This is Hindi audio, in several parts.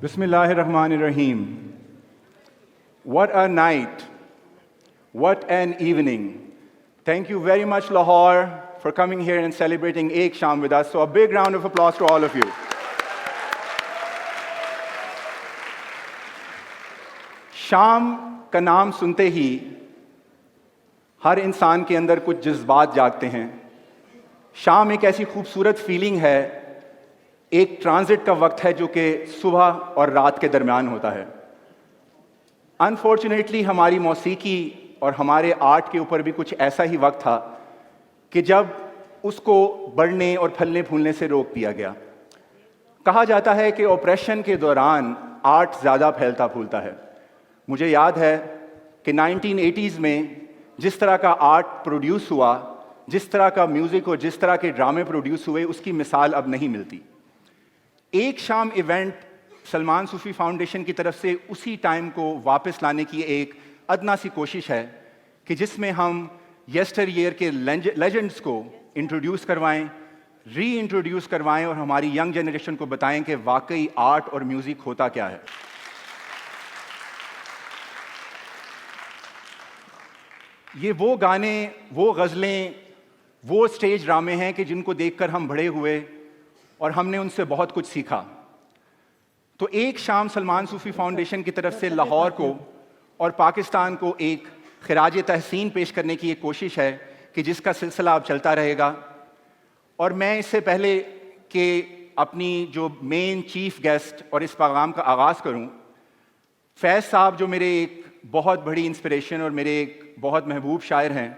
Bismillahirrahmanirrahim. What a night. What an evening. Thank you very much, Lahore, for coming here and celebrating Ek Sham with us. So a big round of applause to all of you. शाम का नाम सुनते ही हर इंसान के अंदर कुछ जज्बात जागते हैं। शाम एक ऐसी खूबसूरत फीलिंग है, एक ट्रांजिट का वक्त है जो कि सुबह और रात के दरमियान होता है। अनफॉर्चुनेटली हमारी मौसीकी और हमारे आर्ट के ऊपर भी कुछ ऐसा ही वक्त था कि जब उसको बढ़ने और फलने फूलने से रोक दिया गया। कहा जाता है कि ऑपरेशन के दौरान आर्ट ज़्यादा फैलता फूलता है। मुझे याद है कि 1980s में जिस तरह का आर्ट प्रोड्यूस हुआ, जिस तरह का म्यूज़िक और जिस तरह के ड्रामे प्रोड्यूस हुए, उसकी मिसाल अब नहीं मिलती। एक शाम इवेंट सलमान सूफ़ी फाउंडेशन की तरफ से उसी टाइम को वापस लाने की एक अदना सी कोशिश है कि जिसमें हम यस्टर ईयर के लेजेंड्स को इंट्रोड्यूस करवाएं, री इंट्रोड्यूस करवाएं और हमारी यंग जनरेशन को बताएं कि वाकई आर्ट और म्यूज़िक होता क्या है। ये वो गाने, वो गज़लें, वो स्टेज ड्रामे हैं कि जिनको देखकर हम बड़े हुए और हमने उनसे बहुत कुछ सीखा। तो एक शाम सलमान सूफ़ी फाउंडेशन की तरफ से लाहौर को और पाकिस्तान को एक खिराज तहसीन पेश करने की एक कोशिश है कि जिसका सिलसिला अब चलता रहेगा। और मैं इससे पहले कि अपनी जो मेन चीफ गेस्ट और इस प्रोग्राम का आगाज़ करूं, फैज़ साहब जो मेरे एक बहुत बड़ी इंस्पिरेशन और मेरे एक बहुत महबूब शायर हैं,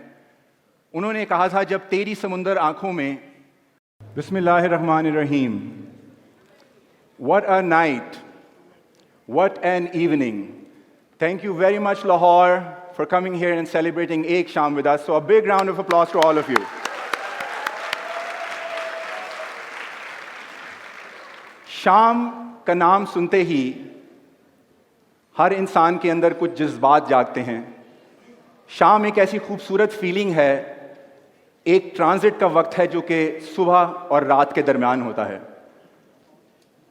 उन्होंने कहा था, जब तेरी समुंदर आंखों में। बिस्मिल्लाहिर्रहमानिर्रहीम। What a night. What an evening. Thank you very much, Lahore, for coming here and celebrating Ek Sham with us. So a big round of applause to all of you. शाम का नाम सुनते ही हर इंसान के अंदर कुछ जज्बात जागते हैं। शाम एक ऐसी खूबसूरत फीलिंग है, एक ट्रांजिट का वक्त है जो कि सुबह और रात के दरमियान होता है।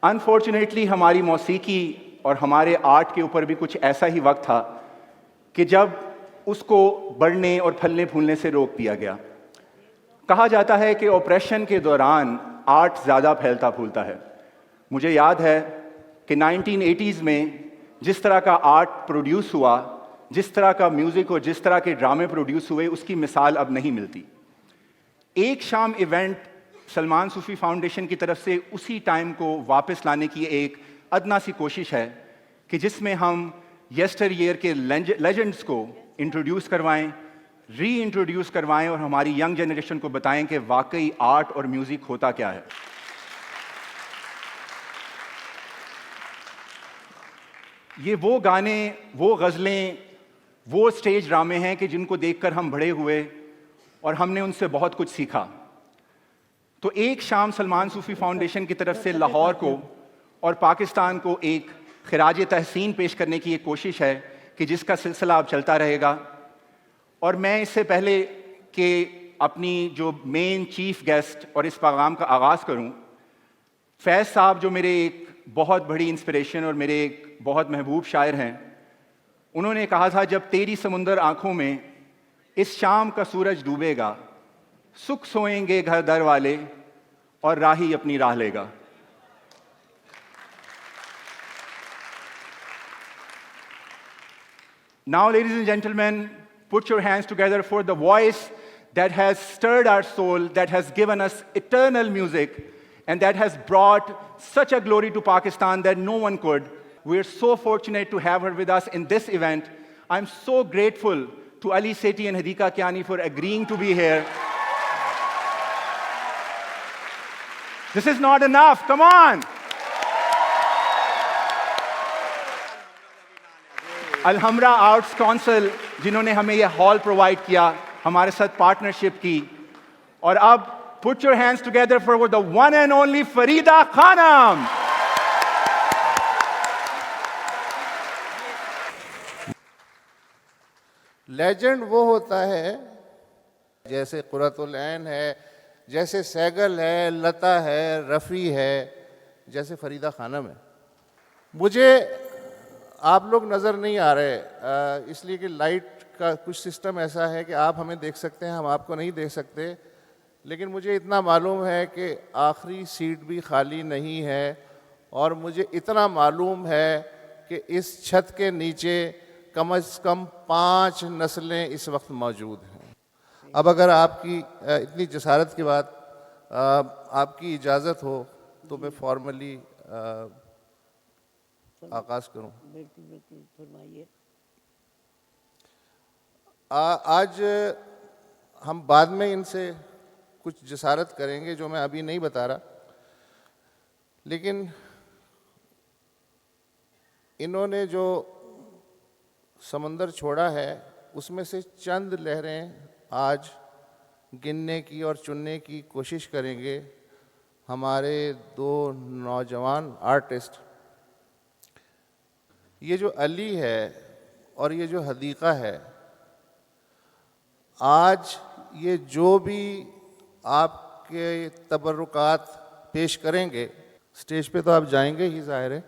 अनफॉर्चुनेटली हमारी मौसीकी और हमारे आर्ट के ऊपर भी कुछ ऐसा ही वक्त था कि जब उसको बढ़ने और फलने फूलने से रोक दिया गया। कहा जाता है कि ऑपरेशन के दौरान आर्ट ज़्यादा फैलता फूलता है। मुझे याद है कि 1980s में जिस तरह का आर्ट प्रोड्यूस हुआ, जिस तरह का म्यूज़िक और जिस तरह के ड्रामे प्रोड्यूस हुए, उसकी मिसाल अब नहीं मिलती। एक शाम इवेंट सलमान सूफ़ी फाउंडेशन की तरफ से उसी टाइम को वापस लाने की एक अदना सी कोशिश है कि जिसमें हम यस्टर ईयर के लेजेंड्स को इंट्रोड्यूस करवाएं, री इंट्रोड्यूस करवाएं और हमारी यंग जनरेशन को बताएं कि वाकई आर्ट और म्यूज़िक होता क्या है। ये वो गाने, वो गज़लें, वो स्टेज ड्रामे हैं कि जिनको देखकर हम बड़े हुए और हमने उनसे बहुत कुछ सीखा। तो एक शाम सलमान सूफ़ी फाउंडेशन की तरफ से लाहौर को और पाकिस्तान को एक खिराज तहसीन पेश करने की एक कोशिश है कि जिसका सिलसिला अब चलता रहेगा। और मैं इससे पहले कि अपनी जो मेन चीफ गेस्ट और इस प्रोग्राम का आगाज़ करूं, फैज़ साहब जो मेरे एक बहुत बड़ी इंस्पिरेशन और मेरे एक बहुत महबूब शायर हैं, उन्होंने कहा था, जब तेरी समुंदर आंखों में इस शाम का सूरज डूबेगा, सुख सोएंगे घर दर वाले और राही अपनी राह लेगा। Now, ladies and gentlemen, put your hands together for the voice that has stirred our soul, that has given us eternal music, and that has brought such a glory to Pakistan that no one could. We're so fortunate to have her with us in this event. I'm so grateful to Ali Sethi and Hadika Kiani for agreeing to be here. This is not enough. Come on. Alhamra Arts Council, जिन्होंने हमें ये हॉल प्रोवाइड किया, हमारे साथ पार्टनरशिप की। और अब put your hands together for the one and only Farida Khanum. Legend वो होता है जैसे कुर्रतुल ऐन है, जैसे सैगल है, लता है, रफ़ी है, जैसे फरीदा खानम है। मुझे आप लोग नज़र नहीं आ रहे, इसलिए कि लाइट का कुछ सिस्टम ऐसा है कि आप हमें देख सकते हैं, हम आपको नहीं देख सकते। लेकिन मुझे इतना मालूम है कि आखिरी सीट भी खाली नहीं है, और मुझे इतना मालूम है कि इस छत के नीचे कम से कम 5 नस्लें इस वक्त मौजूद हैं। अब अगर आपकी इतनी जसारत के बाद आपकी इजाज़त हो तो मैं फॉर्मली आगाज़ करूं। बिल्कुल बिल्कुल फरमाइए। आज हम बाद में इनसे कुछ जसारत करेंगे जो मैं अभी नहीं बता रहा, लेकिन इन्होंने जो समंदर छोड़ा है उसमें से चंद लहरें आज गिनने की और चुनने की कोशिश करेंगे हमारे 2 नौजवान आर्टिस्ट। ये जो अली है और ये जो हदीक़ा है, आज ये जो भी आपके तबर्रुकात पेश करेंगे, स्टेज पे तो आप जाएंगे ही ज़ाहिर है,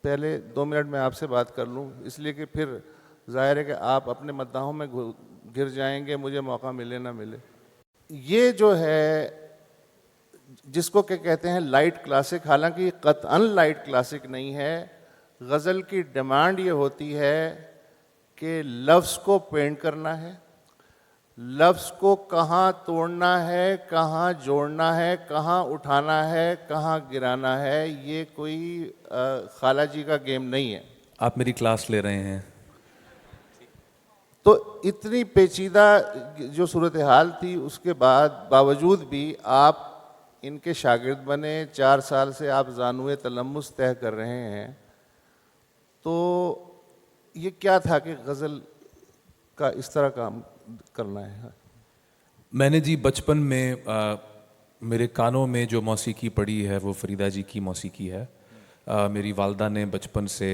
पहले 2 मिनट में आपसे बात कर लूँ, इसलिए कि फिर ज़ाहिर है कि आप अपने मद्दाहों में गिर जाएंगे, मुझे मौका मिले ना मिले। ये जो है जिसको क्या कहते हैं लाइट क्लासिक, हालांकि कतअन लाइट क्लासिक नहीं है। गज़ल की डिमांड ये होती है कि लफ्ज़ को पेंट करना है, लफ्ज़ को कहाँ तोड़ना है, कहाँ जोड़ना है, कहाँ उठाना है, कहाँ गिराना है, ये कोई खाला जी का गेम नहीं है। आप मेरी क्लास ले रहे हैं। तो इतनी पेचीदा जो सूरत हाल थी, उसके बावजूद भी आप इनके शागिर्द बने, 4 साल से आप ज़ानुए तलम्मुस तय कर रहे हैं। तो ये क्या था कि गज़ल का इस तरह काम करना है? मैंने जी बचपन में मेरे कानों में जो मौसीकी पड़ी है वो फरीदा जी की मौसीकी है। मेरी वालदा ने बचपन से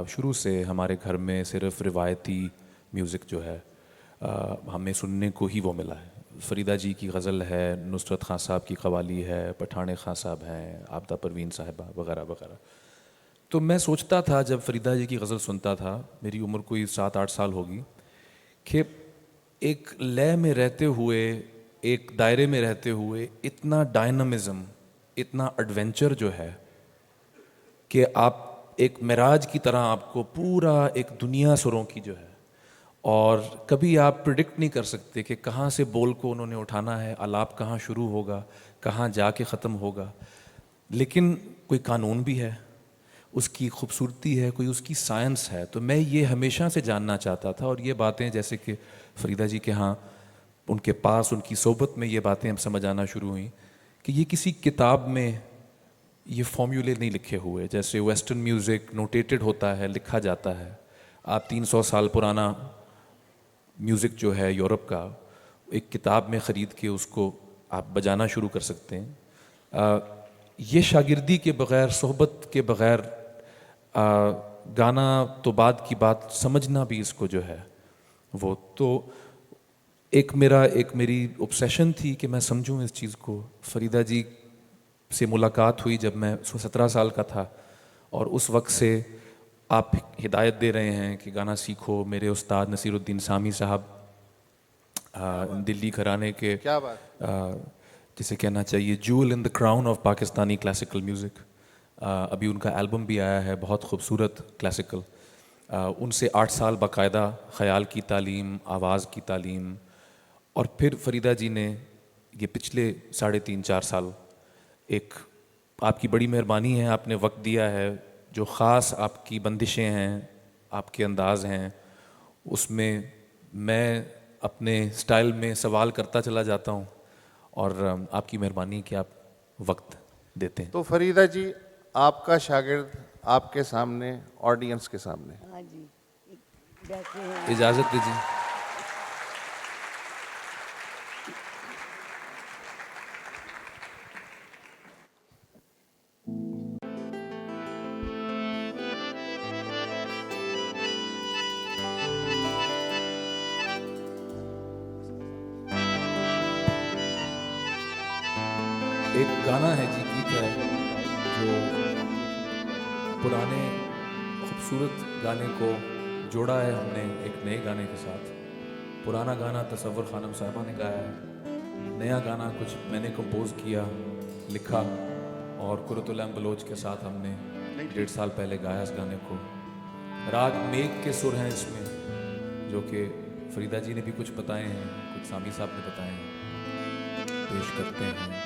शुरू से हमारे घर में सिर्फ रिवायती म्यूज़िक जो है हमें सुनने को ही वो मिला है। फरीदा जी की गज़ल है, नुसरत खां साहब की कवाली है, पठान खां साहब हैं, आबदा परवीन साहिबा वगैरह वगैरह। तो मैं सोचता था जब फरीदा जी की गज़ल सुनता था, मेरी उम्र कोई 7-8 साल होगी, कि एक लय में रहते हुए, एक दायरे में रहते हुए इतना डायनामिज़म, इतना एडवेंचर जो है कि आप एक मिराज की तरह आपको पूरा एक दुनिया सुरों की जो है, और कभी आप प्रिडिक्ट नहीं कर सकते कि कहाँ से बोल को उन्होंने उठाना है, आलाप कहाँ शुरू होगा, कहाँ जाके ख़त्म होगा। लेकिन कोई कानून भी है, उसकी खूबसूरती है, कोई उसकी साइंस है। तो मैं ये हमेशा से जानना चाहता था, और ये बातें जैसे कि फरीदा जी के यहाँ उनके पास उनकी सोबत में ये बातें अब समझ आना शुरू हुई कि ये किसी किताब में ये फॉर्मूले नहीं लिखे हुए। जैसे वेस्टर्न म्यूज़िक नोटेटेड होता है, लिखा जाता है। आप 300 साल पुराना म्यूज़िक जो है यूरोप का, एक किताब में ख़रीद के उसको आप बजाना शुरू कर सकते हैं। ये शागिर्दी के बग़ैर, सोहबत के बग़ैर गाना तो बाद की बात, समझना भी इसको जो है वो तो एक मेरी ऑब्सेशन थी कि मैं समझूं इस चीज़ को। फरीदा जी से मुलाकात हुई जब मैं 17 साल का था, और उस वक्त से आप हिदायत दे रहे हैं कि गाना सीखो। मेरे उस्ताद नसीरुद्दीन सामी साहब, दिल्ली घराने के, क्या बात, जिसे कहना चाहिए joule in the crown of Pakistani classical music. अभी उनका एल्बम भी आया है, बहुत खूबसूरत क्लासिकल। उनसे 8 साल बाकायदा ख़याल की तालीम, आवाज़ की तालीम, और फिर फरीदा जी ने ये पिछले 3.5-4 साल, एक आपकी बड़ी मेहरबानी है, आपने वक्त दिया है, जो ख़ास आपकी बंदिशें हैं, आपके अंदाज़ हैं, उसमें मैं अपने स्टाइल में सवाल करता चला जाता हूँ, और आपकी मेहरबानी कि आप वक्त देते हैं। तो फरीदा जी, आपका शागिर्द आपके सामने, ऑडियंस के सामने। हाँ जी, बैठे हैं। इजाज़त दीजिए। एक गाना है जी, गीत है, जो पुराने खूबसूरत गाने को जोड़ा है हमने एक नए गाने के साथ। पुराना गाना तसव्वुर खानम साहबा ने गाया है, नया गाना कुछ मैंने कंपोज किया, लिखा और कुरतुल बलोच के साथ हमने 1.5 साल पहले गाया इस गाने को। राग मेघ के सुर हैं इसमें, जो कि फरीदा जी ने भी कुछ बताए हैं, कुछ सामी साहब ने बताए हैं, पेश करते हैं।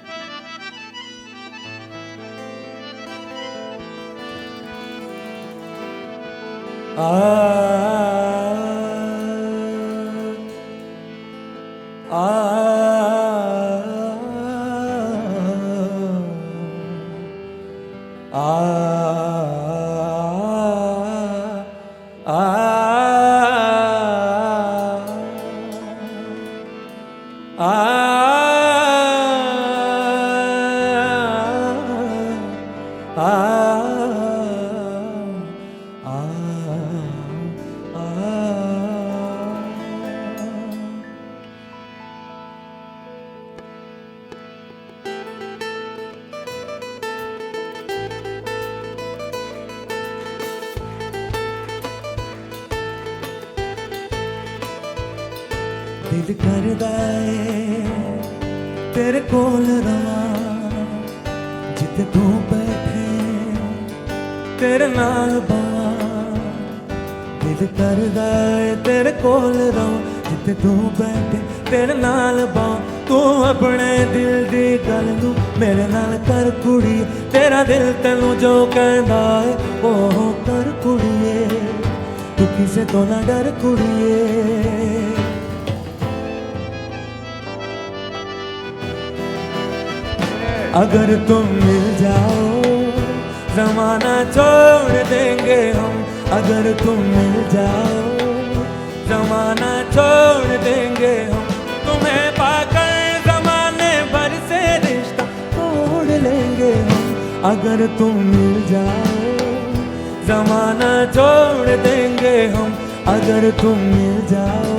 दिल करदा है तेरे कोल रवां, जिथे तू बैठे तेरे नाल बावां। दिल करदा है तेरे कोल रवां, जिथे तू बैठे तेरे नाल बावां। तू अपने दिल दी गल नू मेरे नाल कर कुड़िए, तेरा दिल तैनू जो कहंदा है ओह कर कुड़िए। तू किसे तो ना डर कुड़िए। अगर तुम मिल जाओ जमाना छोड़ देंगे हम। अगर तुम मिल जाओ जमाना छोड़ देंगे हम। तुम्हें पाकर जमाने भर से रिश्ता तोड़ लेंगे हम। अगर तुम मिल जाओ जमाना छोड़ देंगे हम। अगर तुम मिल जाओ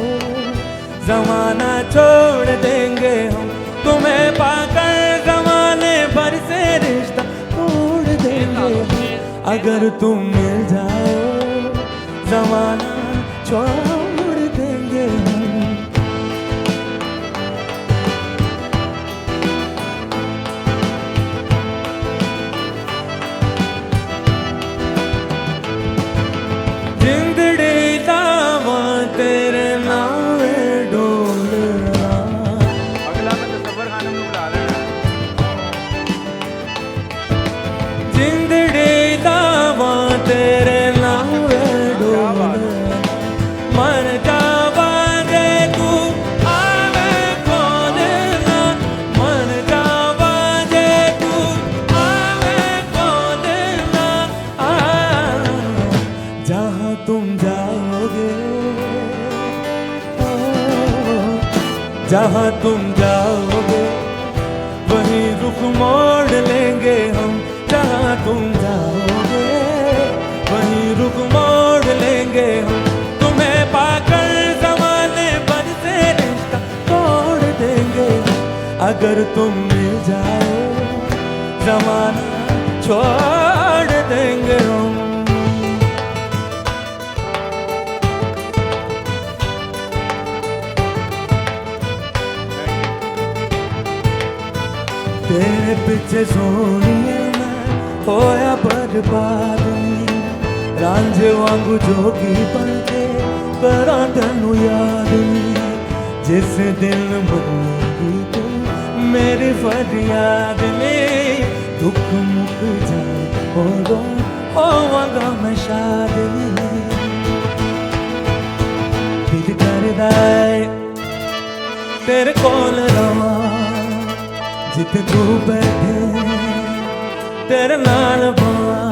जमाना छोड़ देंगे हम। तुम्हें पाकर भर से रिश्ता तोड़ देंगे। अगर तुम मिल जाओ जमाना छोड़ देंगे हम। जिंदड़ी दावा तेरे नाम डोलना। अगला मैं तसव्वुर खानम को बुला रहा है। जिंदड़ी दावा तेरे नाम डोलना। मर जावा रे तू आवे कौन ना। मर जावा रे तू आवे कौन ना। जहाँ तुम जाओगे जहाँ तुम जाओगे वहीं रुख मोड़ लेंगे हम। जहाँ तुम जाओगे वहीं रुख मोड़ लेंगे हम। तुम्हें पाकर जमाने भर से रिश्ता तोड़ देंगे हम। अगर तुम मिल जाओ जमाना छोड़ देंगे हम। तेरे पीछे सोनिए मैं होया बर्बाद नी। रांझे वांगू जोगी बनके करा तेनू याद नी। जिस दिन मंगेगी तू मेरी फरियाद ने। दुख मुक जाए होगा होवांगा मैं शाद नी। दिल करदा है तेरे कोल रवां, जिथे तू बैठे तेरे नाल बावां।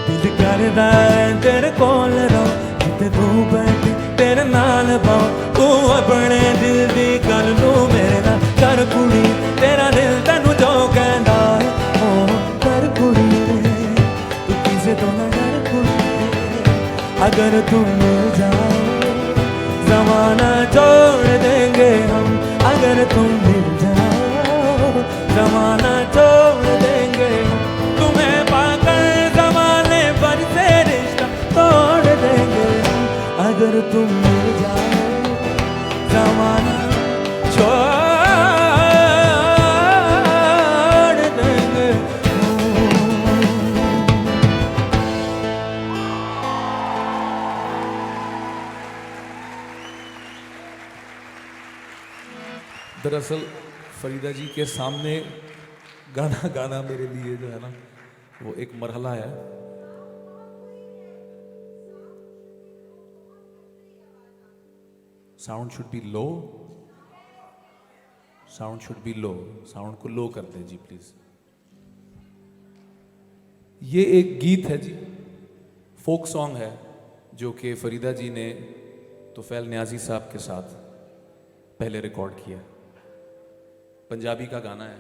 दिल करदा है तेरे कोल रवां, जिथे तू बैठे तेरे नाल बावां। तू अपने दिल दी गल नू मेरे नाल कर कुड़ी, तेरा दिल तैनू जो कहंदा है ओह कर कुड़िए। तू किसे तो ना डर कुड़िए। अगर तुम मिल जाओ जमाना छोड़ देंगे हम। अगर तुम मिल जाओ जमाना छोड़ देंगे हम। तुम्हें पाकर जमाना दरअसल फरीदा जी के सामने गाना गाना मेरे लिए जो है ना वो एक मरहला है। Sound should be low, sound should be low, sound को लो कर दें जी प्लीज। ये एक गीत है जी, फोक सॉन्ग है जो कि फरीदा जी ने तुफैल न्याजी साहब के साथ पहले रिकॉर्ड किया। पंजाबी का गाना है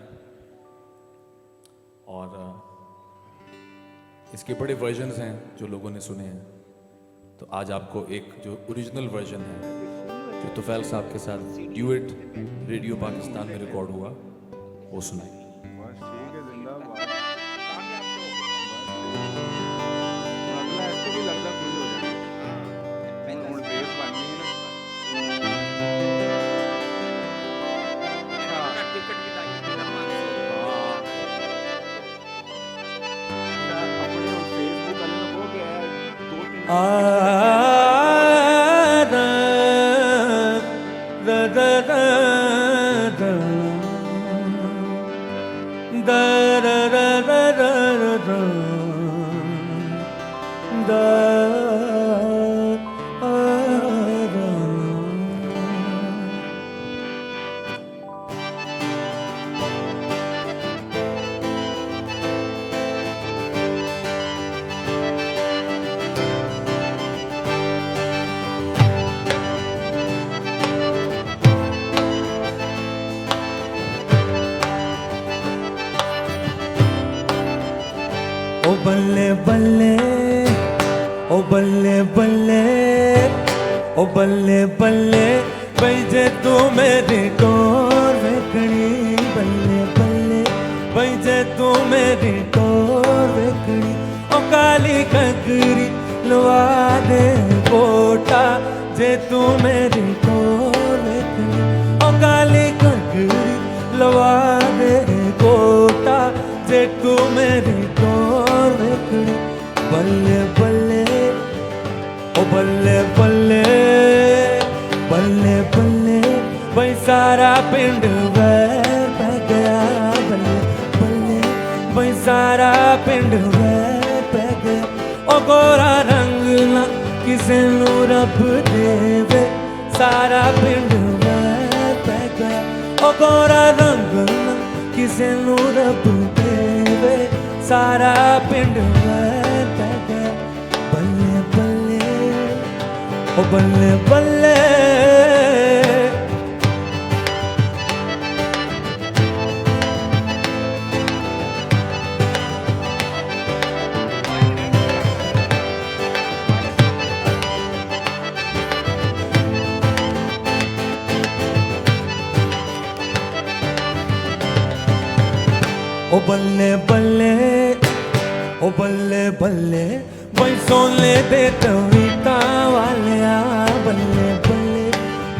और इसके बड़े वर्जन्स हैं जो लोगों ने सुने हैं। तो आज आपको एक जो ओरिजिनल वर्जन है जो तुफैल साहब के साथ ड्यूएट रेडियो पाकिस्तान में रिकॉर्ड हुआ वो सुनाए। ओ बल्ले बल्ले, ओ बल्ले बल्ले, ओ बल्ले बल्ले, बई जे तू मेरी टोर वेखणी। बल्ले बल्ले, बई जे तू मेरी टोर वेखणी। ओ काली ककरी लवा दे कोटा जे तू मेरी टोर वेखणी। ओ काली ककरी लवा दे कोटा जे तू मेरी टोर वेखणी। बल्ले बल्ले, ओ बल्ले बल्ले, बल्ले बल्ले, बई सारा पिंड वैर पै गया। बल्ले बल्ले, बई सारा पिंड वैर पै गया। ओ गोरा रंग ना किसे नू रब देवे, सारा पिंड वैर पै गया। ओ गोरा रंग ना किसे नू रब देवे, सारा पिंड वैर पै गया। बल्ले बल्ले, ओ बल्ले बल्ले, ओ बल्ले बल्ले, ओ बल्ले बल्ले, बई सोने दे तवीता वाले। बल्ले बल्ले,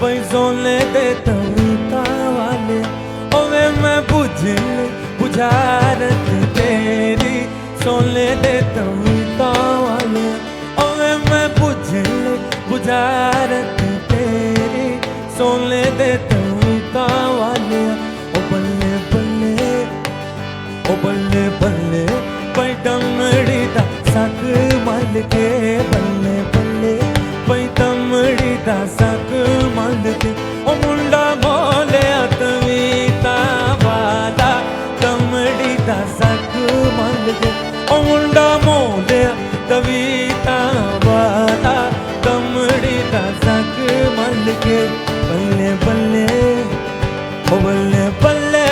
बई सोने दे तवीता वाले। ओ वे मैं बुझारत तेरी सोने दे तवीता वाले। ओ वे मैं बुझारत तेरी सोने दे तवीता वाले। ओ बल्ले बल्ले, ओ बल्ले बल्ले, बई दमड़ी दा सक मल के। बल्ले बल्ले, बई दमड़ी दा सक मल के। ओ मुंडा बोलिया तवीता वाला, दमड़ी दा सक मल के। ओ मुंडा बोलिया तवीता वाला, दमड़ी दा सक मल के। बल्ले बल्ले, ओ बल्ले बल्ले,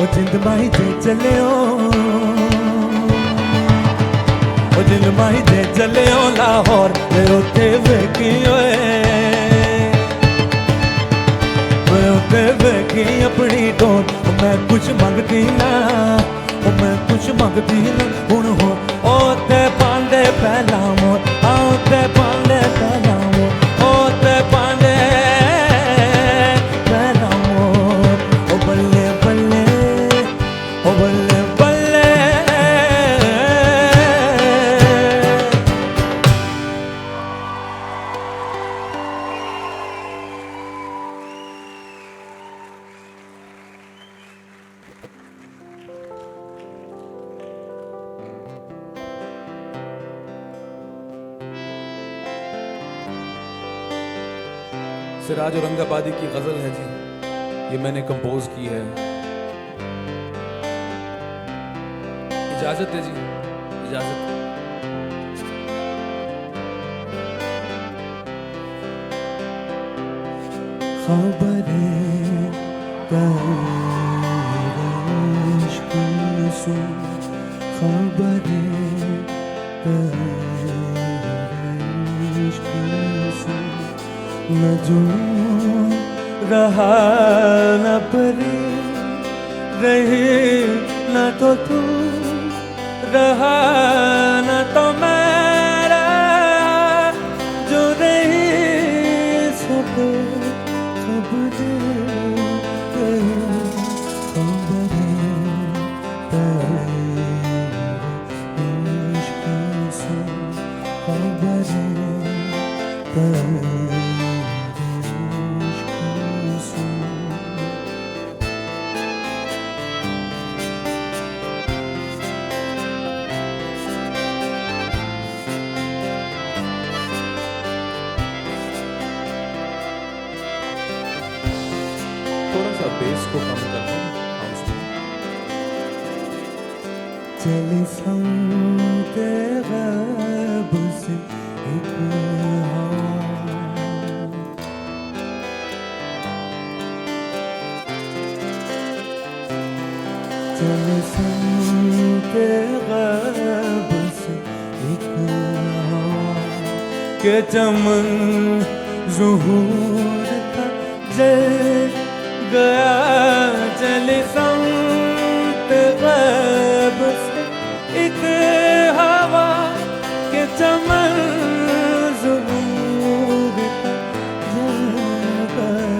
ओ जिंद माही जे चलियो, ओ जिंद माही जे चलियो लाहौर वे उते वेखी ओए, वे उते वेखी अपनी टोन मैं कुछ मंगती ना मैं कुछ मंगती ना हुण हो ओ ते पांडे पहला मोर आओ ते पांडे पहला मोर ओ ते पांडे पहला मोर ओ बल्ले बल्ले ओ बल्ले बल्ले सिराज औरंगाबादी की गज़ल है जी, ये मैंने कंपोज की है। इजाज़त है जी, इजाज़त। खबरें तेरे इश्क़ से, खबरें तेरे इश्क़ से मैं जो रहा न परी रही न तो तू रहा न तो मेरा जो रही सब खबरें तेरे इश्क़ से खबरें तेरे थोड़ा सा बेस को कम कर दो हाउस में। चली संते गैब से एक हवा, चली संते गैब से एक हवा के चमन ज़ुहूर का जल गया चली संत गैब से एक हवा के चमन ज़ुहूर का जल गया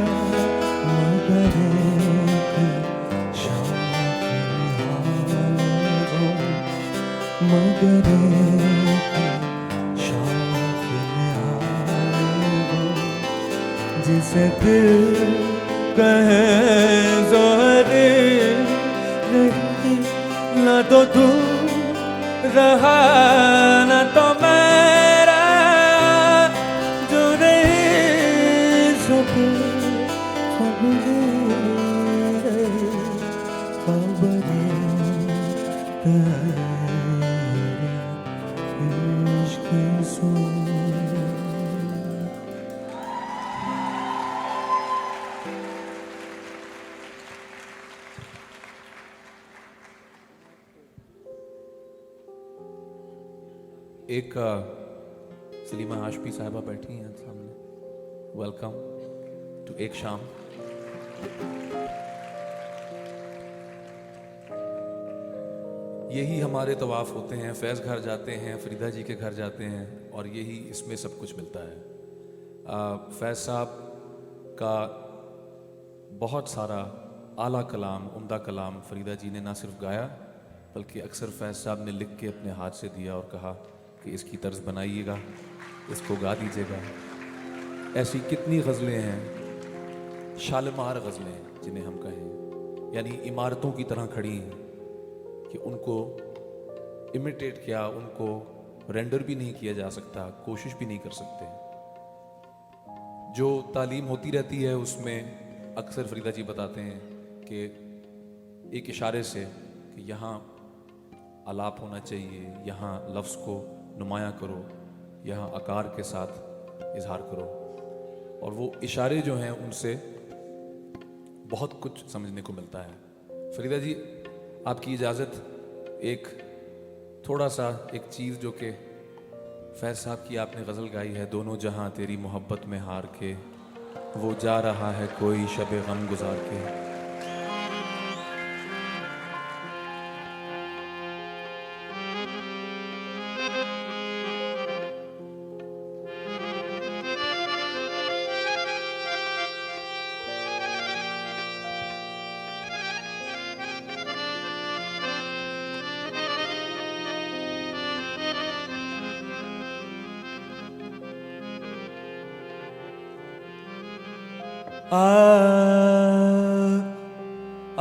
मगर एक शाख निहाल हो मगर एक शाख निहाल हो जिसे दिल कहे ज़ोहरे रही न तो तू रहा न तो मेरा जो रही सब खबरें खबरें तेरे इश्क़ से। एक सलीमा हाशमी साहिबा बैठी हैं सामने, वेलकम टू एक शाम। यही हमारे तवाफ़ होते हैं, फैज़ घर जाते हैं, फरीदा जी के घर जाते हैं और यही इसमें सब कुछ मिलता है। फैज़ साहब का बहुत सारा आला कलाम, उम्दा कलाम फरीदा जी ने ना सिर्फ गाया बल्कि अक्सर फैज़ साहब ने लिख के अपने हाथ से दिया और कहा कि इसकी तर्ज बनाइएगा, इसको गा दीजिएगा। ऐसी कितनी गज़लें हैं, शालमार गज़लें जिन्हें हम कहें, यानी इमारतों की तरह खड़ी हैं कि उनको इमिटेट किया, उनको रेंडर भी नहीं किया जा सकता, कोशिश भी नहीं कर सकते। जो तालीम होती रहती है उसमें अक्सर फरीदा जी बताते हैं कि एक इशारे से कि यहाँ आलाप होना चाहिए, यहाँ लफ्ज़ को नुमायाँ करो, यहाँ आकार के साथ इजहार करो, और वो इशारे जो हैं उनसे बहुत कुछ समझने को मिलता है। फरीदा जी, आपकी इजाज़त, एक थोड़ा सा एक चीज़ जो कि फैज़ साहब की आपने गज़ल गाई है, दोनों जहां तेरी मोहब्बत में हार के, वो जा रहा है कोई शब गम गुजार के। आ आ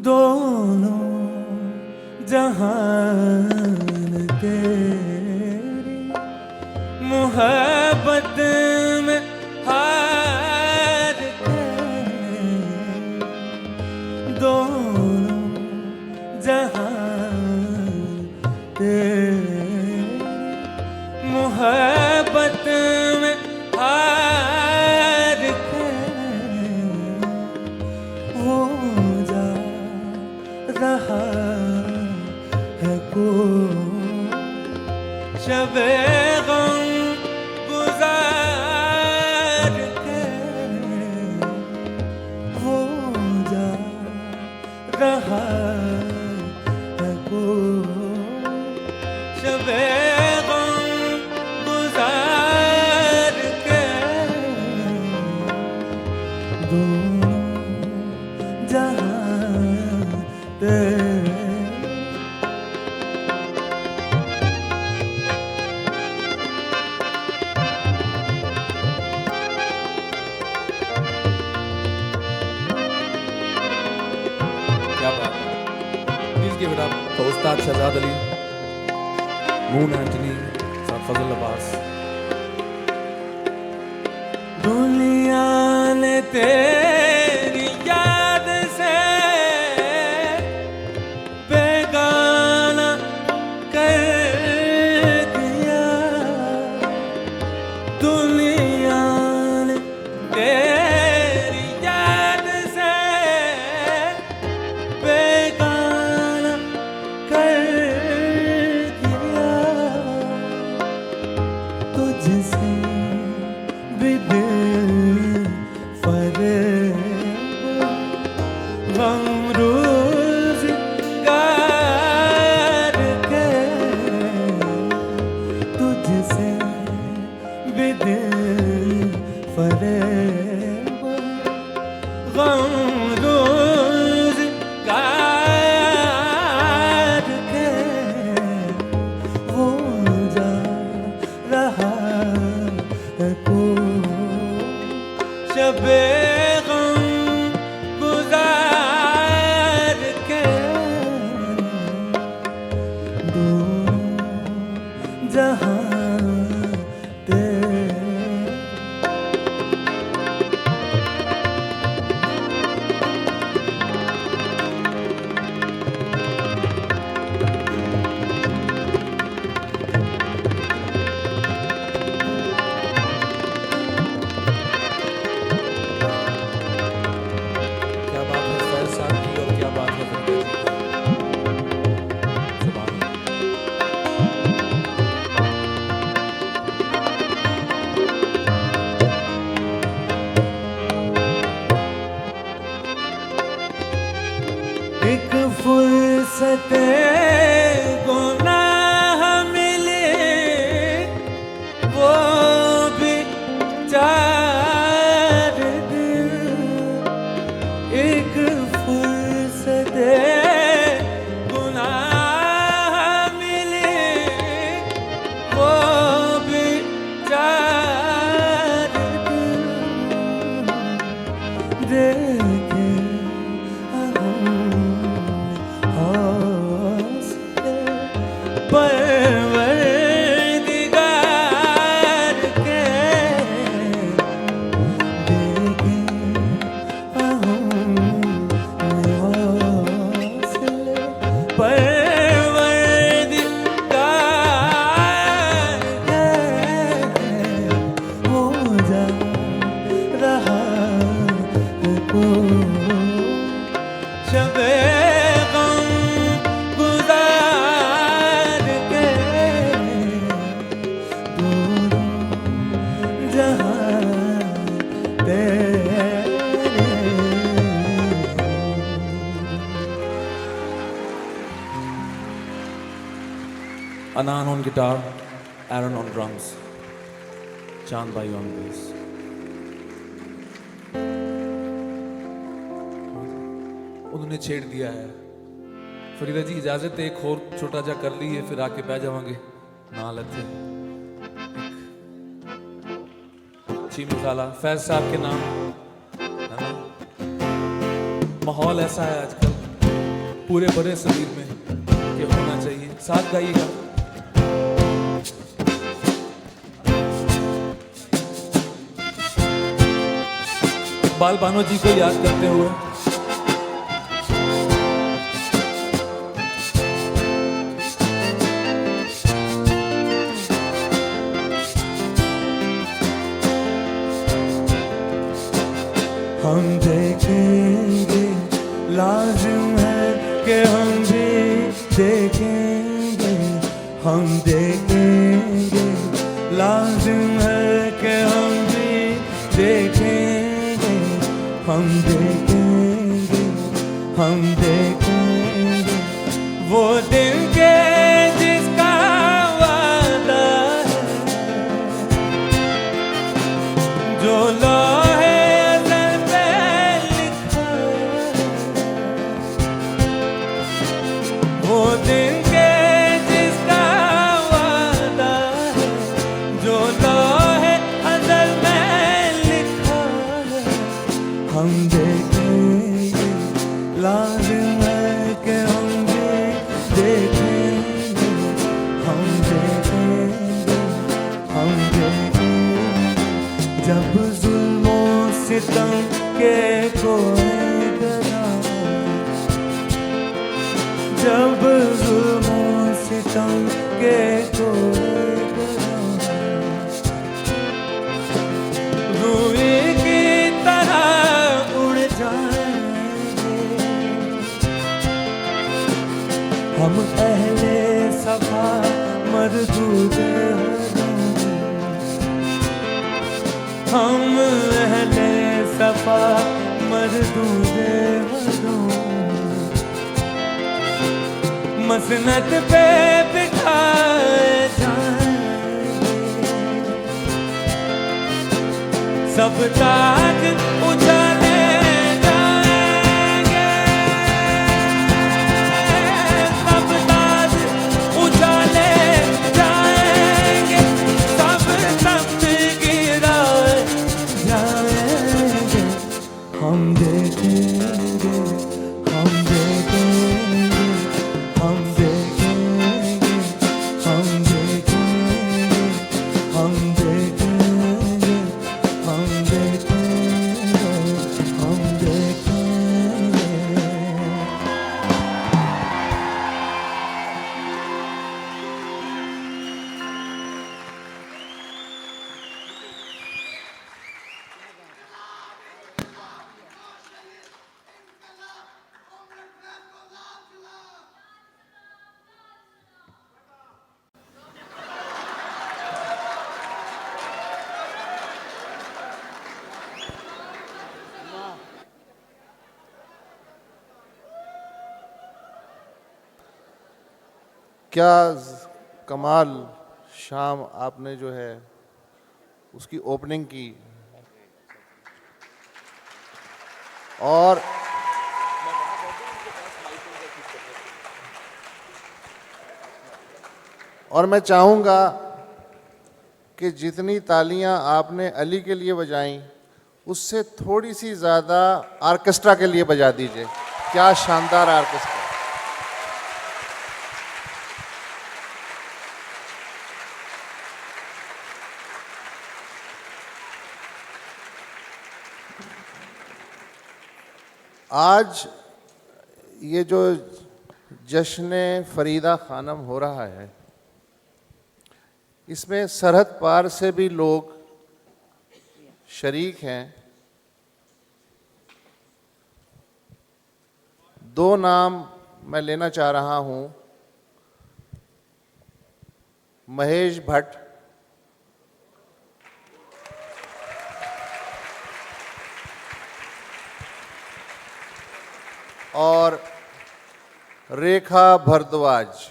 दोनों जहान तेरी मोहब्बत में हार के, दोनों जहान तेरी मोहब्बत में हार के हो जा रहा है कोई शबे गम गुजार के हो जा रहा है कोई शबे गम गुजार के, दोनों जहां तेरे क्या बात है। Please give it up for Ustad Shahzad Ali, moon Antony, साथ फजल अब्बास। दुनिया ने तेरी याद से बेगाना कर दिया, दुनिया ने तेरी याद से बेगाना कर दिया, तुझसे भी दिल फरेब गम रोज़गार के, तुझसे भी दिल फरेब गम रोज़गार के हो जा रहा है कोई शबे गम गुजार के, दोनों जहां तेरे जा रहा है कोई शबे गम गुजार के दोनों जहां तेरे। Anan on guitar, Aaron on drums, Chand Bhai on bass. उन्होंने छेड़ दिया है। फरीदा जी इजाजत है, एक और छोटा जा कर लिए फिर आके बह जावांगे नाल इत्थे। चीमी खाला फैज साहब के नाम है ना। माहौल ऐसा है आजकल पूरे बड़े शरीर में कि होना चाहिए। साथ गाइएगा। बाल बानो जी को याद करते हुए हम देखेंगे, लाजिम है कि हम भी देखेंगे। हम देखेंगे, लाजिम है कि हम भी देखेंगे। हम देखेंगे, हम देखेंगे वो दिन के जिसका वादा है, जो लोहे अज़ल पे लिखा है। वो दिन के जिसका वादा है, जो लोहे अज़ल में लिखा है। हम देखेंगे, लाज़िम है कि हम भी देखेंगे। हम देखेंगे, हम देखेंगे जब जुल्मों सितम के कोई डरा हो। जब जुल्मों सितम के कोई डरा हो। रूई की तरह उड़ जाएंगे हम अहले सफा मरदूद होंगे। हम अहले सफा मरदूद होंगे। मसनद पे बिठाए जाएंगे सब ताज उजाले जाएंगे। सब ताज उजाले जाएंगे। सब तख्त गिराए जाएंगे। हम देखेंगे, हम देखेंगे, हम देखेंगे, हम देखेंगे, हम देखेंगे, हम देखेंगे, हम देखेंगे। क्या कमाल शाम आपने जो है उसकी ओपनिंग की। और मैं चाहूँगा कि जितनी तालियां आपने अली के लिए बजाईं उससे थोड़ी सी ज़्यादा आर्केस्ट्रा के लिए बजा दीजिए। क्या शानदार आर्केस्ट्रा। आज ये जो जश्न फरीदा खानम हो रहा है, इसमें सरहद पार से भी लोग शरीक हैं। 2 नाम मैं लेना चाह रहा हूं, महेश भट्ट और रेखा भारद्वाज।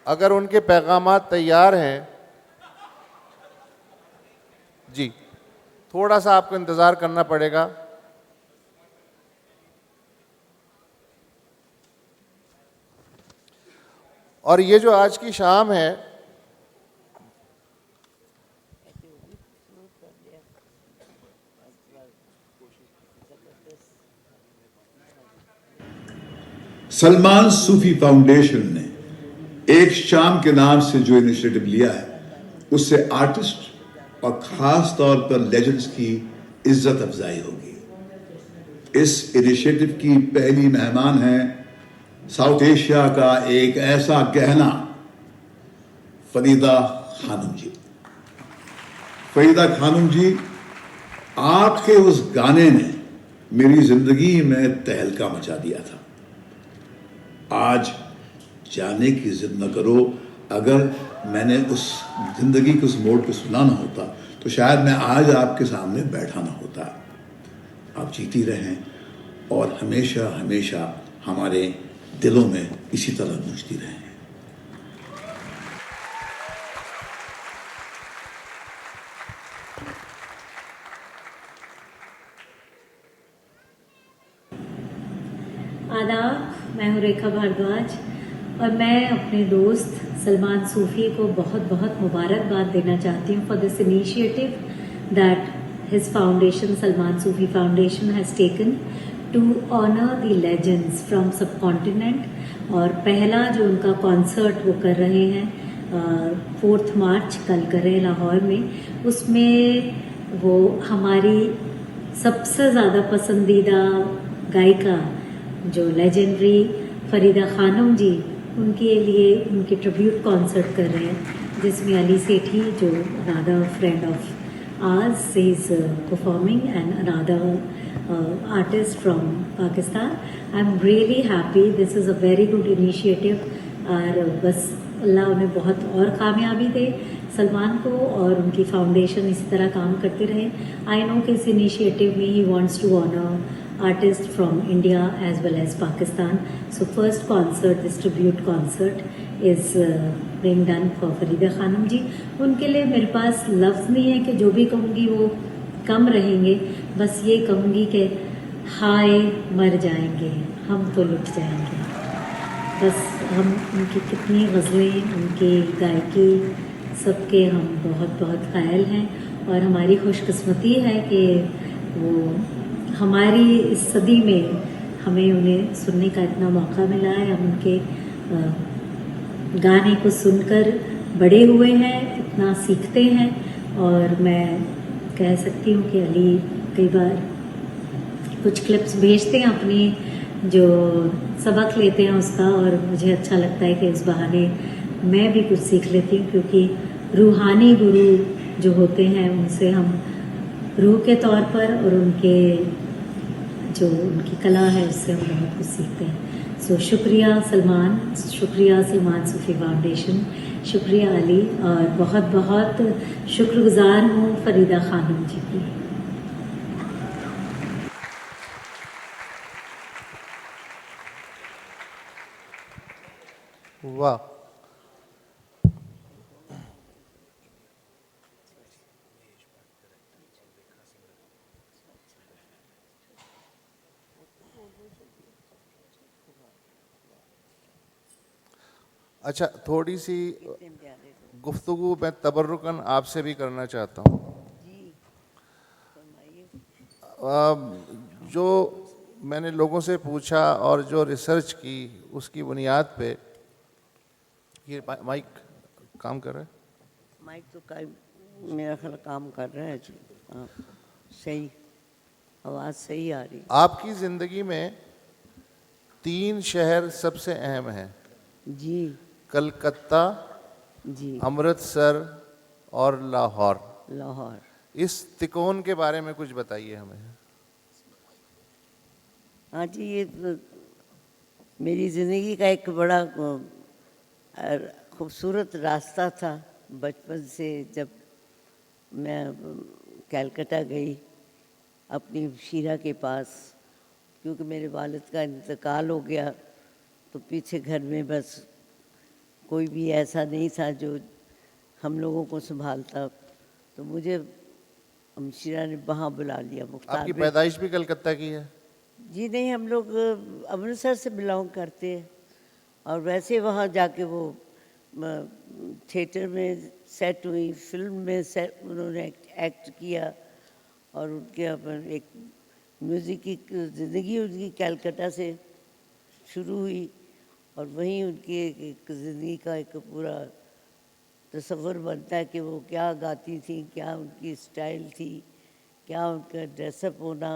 अगर उनके पैगामात तैयार हैं, जी थोड़ा सा आपको इंतज़ार करना पड़ेगा। और ये जो आज की शाम है, सलमान सूफी फाउंडेशन ने एक शाम के नाम से जो इनिशिएटिव लिया है, उससे आर्टिस्ट और खास तौर पर लेजेंड्स की इज्जत अफजाई होगी। इस इनिशिएटिव की पहली मेहमान है साउथ एशिया का एक ऐसा गहना, फरीदा खानम जी। फरीदा खानम जी, आपके उस गाने ने मेरी जिंदगी में तहलका मचा दिया था। आज जाने की जिद न करो, अगर मैंने उस जिंदगी के उस मोड़ पे सुना ना होता तो शायद मैं आज आपके सामने बैठा ना होता। आप जीती रहें और हमेशा हमेशा हमारे दिलों में इसी तरह गूंजती रहें। आदाब, मैं हूँ रेखा भारद्वाज और मैं अपने दोस्त सलमान सूफी को बहुत बहुत मुबारकबाद देना चाहती हूँ for this initiative that his foundation, Salman Sufi foundation, has taken to honour the legends from subcontinent. और पहला जो उनका कॉन्सर्ट वो कर रहे हैं 4 मार्च कल कर रहे हैं लाहौर में, उसमें वो हमारी सबसे ज़्यादा पसंदीदा गायिका जो लेजेंडरी फरीदा खानम जी, उनके लिए उनके ट्रिब्यूट कॉन्सर्ट कर रहे हैं, जिसमें अली सेठी जो another friend of hours is performing and another artist from Pakistan. I am really happy, this is a very good initiative और बस अल्लाह उन्हें बहुत और कामयाबी दे सलमान को और उनकी फाउंडेशन इसी तरह काम करते रहे। आई नो कि इस इनिशिएटिव में he wants to honour artists from India as well as Pakistan. So first concert, this tribute concert is being done for Farida Khanum ji. उनके लिए मेरे पास लफ्ज़ नहीं है कि जो भी कहूँगी वो कम रहेंगे, बस ये कहूँगी कि हाय मर जाएंगे हम तो लुट जाएंगे। बस हम उनकी कितनी गज़लें, उनकी गायकी, सबके हम बहुत बहुत कायल हैं और हमारी खुशकिस्मती है कि वो हमारी इस सदी में हमें उन्हें सुनने का इतना मौका मिला है। हम उनके गाने को सुनकर बड़े हुए हैं, इतना सीखते हैं और मैं कह सकती हूँ कि अली कई बार कुछ क्लिप्स भेजते हैं अपनी जो सबक लेते हैं उसका, और मुझे अच्छा लगता है कि इस बहाने मैं भी कुछ सीख लेती हूँ, क्योंकि रूहानी गुरु जो होते हैं उनसे हम रूह के तौर पर और उनके जो उनकी कला है उससे हम बहुत कुछ सीखते हैं। सो शुक्रिया सलमान, शुक्रिया सलमान सूफी फाउंडेशन, शुक्रिया अली, और बहुत बहुत शुक्रगुजार हूँ फरीदा खानम जी की। वाह, अच्छा थोड़ी सी गुफ्तगू मैं तबर्रुकन आपसे भी करना चाहता हूँ। जो मैंने लोगों से पूछा और जो रिसर्च की उसकी बुनियाद पे, ये माइक काम कर रहा है? माइक तो मेरा ख्याल काम कर रहा है जी। हाँ, सही आवाज़ सही आ रही। आपकी ज़िंदगी में 3 शहर सबसे अहम हैं, जी कलकत्ता, जी अमृतसर और लाहौर। लाहौर। इस तिकोन के बारे में कुछ बताइए हमें। हाँ जी, ये तो मेरी ज़िंदगी का एक बड़ा खूबसूरत रास्ता था। बचपन से जब मैं कलकत्ता गई अपनी शीरा के पास, क्योंकि मेरे वालिद का इंतकाल हो गया, तो पीछे घर में बस कोई भी ऐसा नहीं था जो हम लोगों को संभालता, तो मुझे शीरा ने वहाँ बुला लिया। मुख्तार आपकी में पैदाइश भी कलकत्ता की है? जी नहीं, हम लोग अमृतसर से बिलोंग करते हैं, और वैसे वहाँ जाके वो थिएटर में सेट हुई, फिल्म में सेट उन्होंने एक्ट किया, और उनके अपन एक म्यूज़िक की ज़िंदगी उनकी कलकत्ता से शुरू हुई, और वहीं उनकी एक ज़िंदगी का एक पूरा तस्वर बनता है कि वो क्या गाती थी, क्या उनकी स्टाइल थी, क्या उनका ड्रेसअप होना।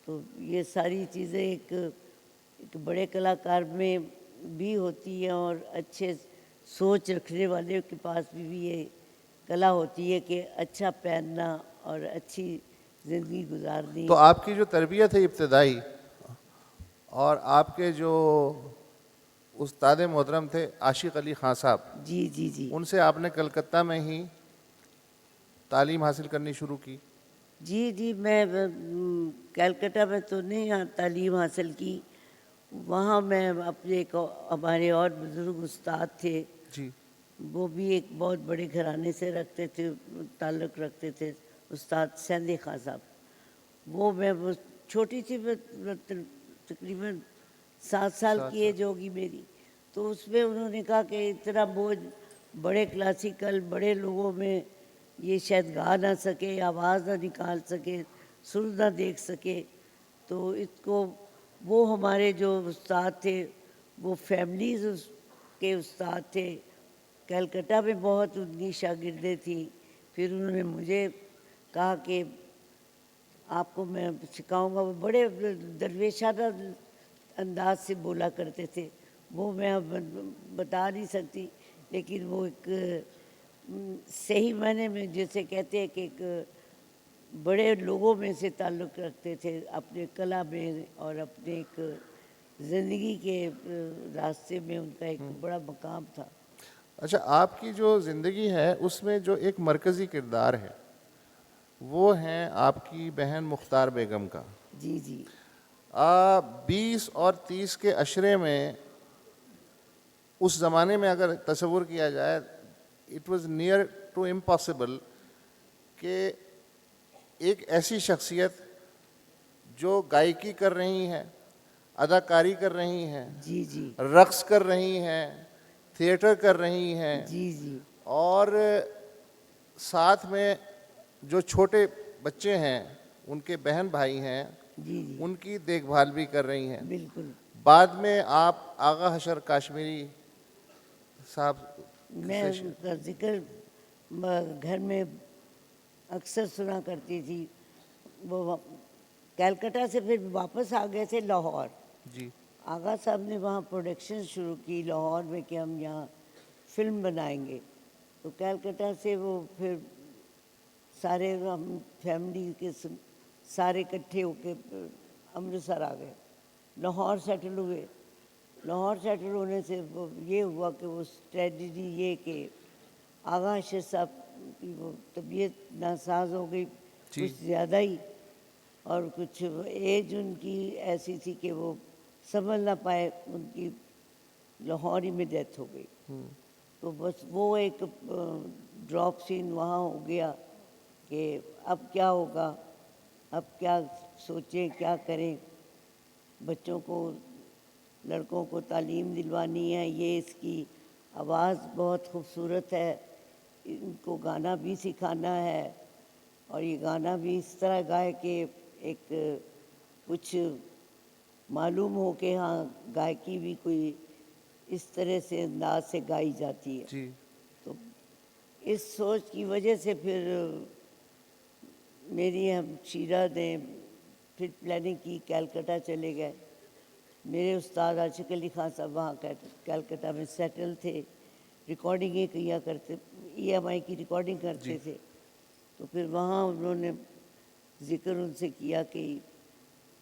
तो ये सारी चीज़ें एक बड़े कलाकार में भी होती हैं, और अच्छे सोच रखने वाले के पास भी ये कला होती है कि अच्छा पहनना और अच्छी ज़िंदगी गुजारनी। तो आपकी जो तरबियत है इब्तदाई, और आपके जो उस्ताद मोहतरम थे आशिक अली खान साहब, जी जी जी उनसे आपने कलकत्ता में ही तालीम हासिल करनी शुरू की? जी जी मैं कलकत्ता में तो नहीं तालीम हासिल की, वहाँ मैं अपने एक हमारे और बुज़ुर्ग उस्ताद थे, जी। वो भी एक बहुत बड़े घराने से रखते थे, ताल्लुक़ रखते थे, उस्ताद सैंदी खान साहब। वो छोटी सी तकरीबन 7 साल की एज होगी मेरी, तो उसमें उन्होंने कहा कि इतना बोझ बड़े क्लासिकल बड़े लोगों में ये शायद गा ना सके, आवाज़ ना निकाल सके, सुर ना देख सके, तो इसको वो हमारे जो उस्ताद थे वो फैमिलीज़ के उस्ताद थे, कलकत्ता में बहुत उनकी शागिर्दें थी। फिर उन्होंने मुझे कहा कि आपको मैं सिखाऊंगा। वो बड़े दरवेशाना अंदाज से बोला करते थे, वो मैं अब बता नहीं सकती, लेकिन वो एक सही मायने में जैसे कहते हैं कि एक बड़े लोगों में से ताल्लुक़ रखते थे अपने कला में, और अपने एक ज़िंदगी के रास्ते में उनका एक बड़ा मकाम था। अच्छा, आपकी जो ज़िंदगी है उसमें जो एक मरकज़ी किरदार है वो है आपकी बहन मुख्तार बेगम का। जी जी 20 और 30 के अशरे में, उस ज़माने में अगर तसव्वुर किया जाए, it was near to impossible कि एक ऐसी शख्सियत जो गायकी कर रही हैं, अदाकारी कर रही हैं, जी जी रक्स कर रही हैं, थिएटर कर रही हैं, जी जी और साथ में जो छोटे बच्चे हैं, उनके बहन भाई हैं, जी जी उनकी देखभाल भी कर रही हैं। बिल्कुल। बाद में आप आगा हशर काश्मीरी साहब मैं उनका जिक्र घर में अक्सर सुना करती थी। वो कलकत्ता से फिर वापस आ गए थे लाहौर। जी। आगा साहब ने वहाँ प्रोडक्शन शुरू की लाहौर में कि हम यहाँ फिल्म बनाएंगे, तो कलकत्ता से वो फिर सारे हम फैमिली के सारे इकट्ठे होके अमृतसर आ गए, लाहौर सेटल हुए। लाहौर सेटल होने से वो ये हुआ कि वो ट्रेजेडी ये कि आगा अशर साहब की वो तबीयत नासाज हो गई कुछ ज़्यादा ही, और कुछ एज उनकी ऐसी थी कि वो समझ ना पाए, उनकी लाहौर ही में डेथ हो गई। तो बस वो एक ड्रॉप सीन वहाँ हो गया कि अब क्या होगा, अब क्या सोचें, क्या करें। बच्चों को, लड़कों को तालीम दिलवानी है, ये इसकी आवाज़ बहुत खूबसूरत है, इनको गाना भी सिखाना है, और ये गाना भी इस तरह गाए कि एक कुछ मालूम हो कि हाँ गायकी भी कोई इस तरह से अंदाज से गाई जाती है। जी। तो इस सोच की वजह से फिर मेरी हम शीरा ने फिर प्लानिंग की, कलकत्ता चले गए। मेरे उस्ताद आशिक अली खान साहब वहाँ कलकत्ता में सेटल थे, रिकॉर्डिंगें किया करते, EMI की रिकॉर्डिंग करते थे। तो फिर वहाँ उन्होंने ज़िक्र उनसे किया कि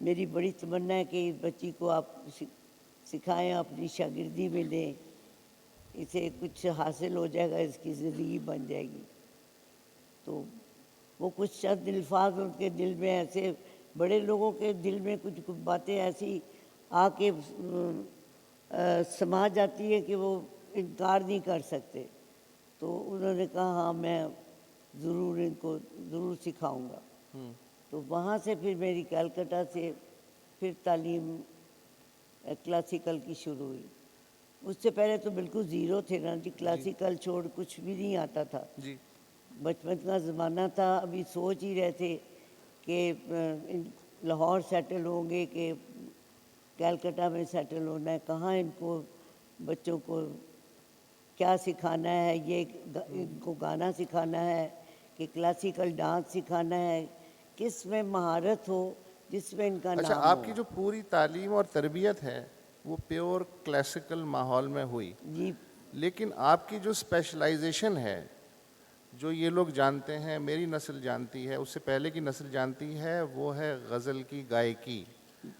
मेरी बड़ी तमन्ना है कि इस बच्ची को आप सिखाएं, अपनी शागिर्दी में लें, इसे कुछ हासिल हो जाएगा, इसकी ज़िंदगी बन जाएगी। तो वो कुछ चंद अल्फाज उनके दिल में ऐसे, बड़े लोगों के दिल में कुछ कुछ बातें ऐसी आके समा जाती है कि वो इनकार नहीं कर सकते। तो उन्होंने कहा हाँ मैं ज़रूर इनको ज़रूर सिखाऊंगा। तो वहाँ से फिर मेरी कलकत्ता से फिर तालीम क्लासिकल की शुरू हुई। उससे पहले तो बिल्कुल ज़ीरो थे ना जी, क्लासिकल छोड़ कुछ भी नहीं आता था जी। बचपन का ज़माना था, अभी सोच ही रहे थे कि लाहौर सेटल होंगे कि कलकत्ता में सेटल होना है, कहाँ इनको बच्चों को क्या सिखाना है, ये इनको गाना सिखाना है कि क्लासिकल डांस सिखाना है, किस में महारत हो जिसमें इनका अच्छा, नाम आपकी हो। जो पूरी तालीम और तरबियत है वो प्योर क्लासिकल माहौल में हुई, जी लेकिन आपकी जो स्पेशलाइजेशन है, जो ये लोग जानते हैं, मेरी नस्ल जानती है, उससे पहले की नस्ल जानती है, वो है गज़ल की गायकी।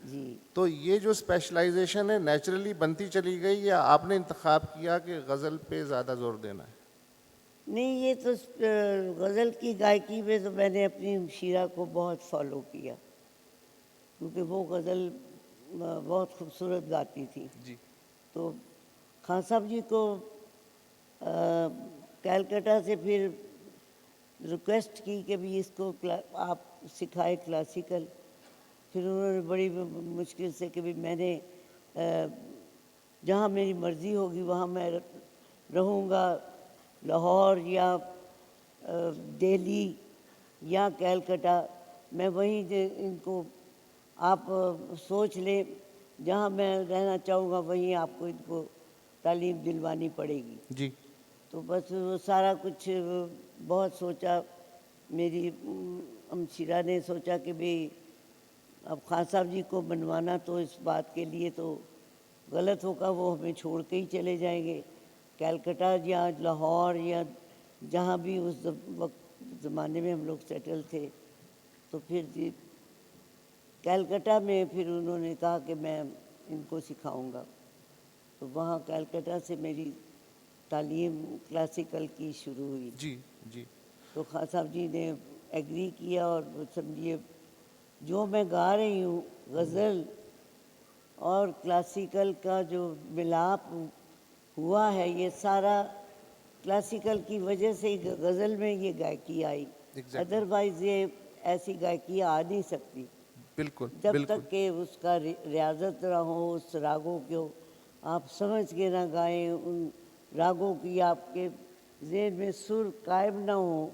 जी तो ये जो स्पेशलाइजेशन है नेचुरली बनती चली गई या आपने इंतखाब किया कि गज़ल पे ज़्यादा जोर देना है? नहीं, ये तो गज़ल की गायकी में तो मैंने अपनी शीरा को बहुत फॉलो किया, क्योंकि वो गज़ल बहुत खूबसूरत गाती थी। जी। तो खान साहब जी को कलकत्ता से फिर रिक्वेस्ट की कि भी इसको आप सिखाए क्लासिकल। फिर उन्होंने बड़ी मुश्किल से कि भी मैंने जहाँ मेरी मर्ज़ी होगी वहाँ मैं रहूँगा, लाहौर या दिल्ली या कलकत्ता, मैं वहीं इनको आप सोच लें, जहाँ मैं रहना चाहूँगा वहीं आपको इनको तालीम दिलवानी पड़ेगी। जी। तो बस वो सारा कुछ बहुत सोचा, मेरी हमशीरा ने सोचा कि भाई अब खान साहब जी को मनवाना तो इस बात के लिए तो गलत होगा, वो हमें छोड़ के ही चले जाएंगे कलकत्ता या लाहौर या जहाँ भी उस वक्त ज़माने में हम लोग सेटल थे। तो फिर जी कलकत्ता में फिर उन्होंने कहा कि मैं इनको सिखाऊंगा। तो वहाँ कलकत्ता से मेरी तालीम क्लासिकल की शुरू हुई। जी। जी। तो खान साहब जी ने एग्री किया और समझिए जो मैं गा रही हूँ गज़ल और क्लासिकल का जो मिलाप हुआ है, ये सारा क्लासिकल की वजह से ही गज़ल में ये गायकी आई। Exactly. अदरवाइज़ ये ऐसी गायकी आ नहीं सकती बिल्कुल जब बिल्कुल। तक कि उसका रियाजत ना हो, उस रागों को आप समझ के ना गाएं, उन रागों की आपके ज़हन में सुर कायम ना हो,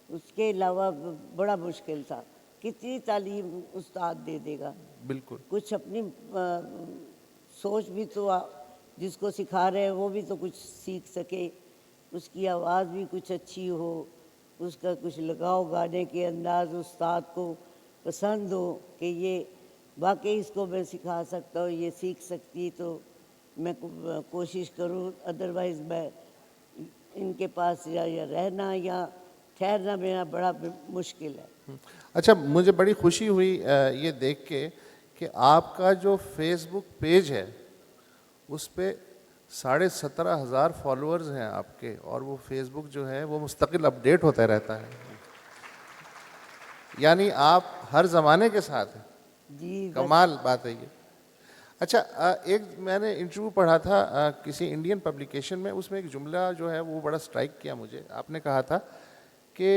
उसके अलावा बड़ा मुश्किल था। कितनी तालीम उस्ताद दे देगा, बिल्कुल। कुछ अपनी सोच भी तो जिसको सिखा रहे हैं वो भी तो कुछ सीख सके, उसकी आवाज़ भी कुछ अच्छी हो, उसका कुछ लगाव गाने के अंदाज़ उस्ताद को पसंद हो कि ये वाकई इसको मैं सिखा सकता हूँ, ये सीख सकती, तो मैं कोशिश करूँ। अदरवाइज़ मैं इनके पास या रहना या ठहरना मेरा बड़ा मुश्किल है। अच्छा, मुझे बड़ी खुशी हुई ये देख के कि आपका जो फेसबुक पेज है उस पे 17,500 फॉलोअर्स हैं आपके, और वो फेसबुक जो है वो मुस्तकिल अपडेट होता रहता है, यानी आप हर ज़माने के साथ हैं। जी कमाल बात है ये। अच्छा, एक मैंने इंटरव्यू पढ़ा था किसी इंडियन पब्लिकेशन में, उसमें एक जुमला जो है वो बड़ा स्ट्राइक किया मुझे। आपने कहा था कि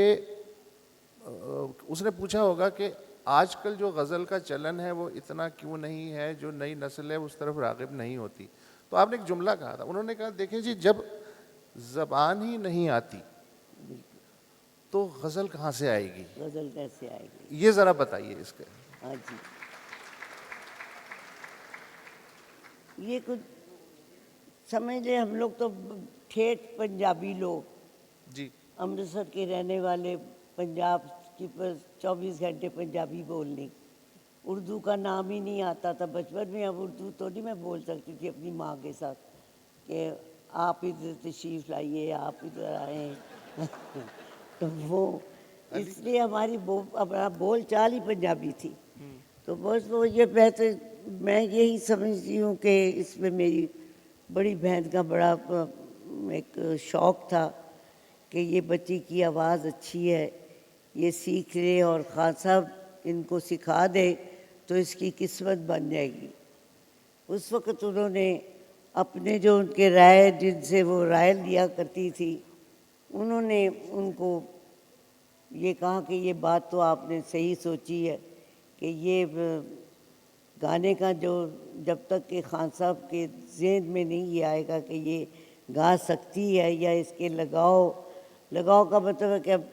उसने पूछा होगा कि आजकल जो गज़ल का चलन है वो इतना क्यों नहीं है, जो नई नस्ल है उस तरफ राग़िब नहीं होती। तो आपने एक जुमला कहा था, उन्होंने कहा देखिए जी, जब ज़बान ही नहीं आती तो गज़ल कहाँ से आएगी? गज़ल कैसे आएगी? ये ज़रा बताइए इसके। हाँ जी, ये कुछ समझ ले, हम लोग तो ठेठ पंजाबी लोग, जी। अमृतसर के रहने वाले, पंजाब की 24 घंटे पंजाबी बोलनी, उर्दू का नाम ही नहीं आता था बचपन में। अब उर्दू तो नहीं मैं बोल सकती थी अपनी माँ के साथ कि आप इधर तशरीफ़ लाइए, आप इधर आए। तो वो इसलिए हमारी हमारा बोल चाल ही पंजाबी थी। तो बस वो ये मैं यही समझती हूँ कि इसमें मेरी बड़ी बहन का बड़ा एक शौक़ था कि ये बच्ची की आवाज़ अच्छी है, ये सीख ले और खान साहब इनको सिखा दे तो इसकी किस्मत बन जाएगी। उस वक़्त उन्होंने अपने जो उनके राय जिनसे वो राय लिया करती थी, उन्होंने उनको ये कहा कि ये बात तो आपने सही सोची है कि ये गाने का जो जब तक कि खान साहब के ज़हन में नहीं ये आएगा कि ये गा सकती है या इसके लगाव का मतलब है कि अब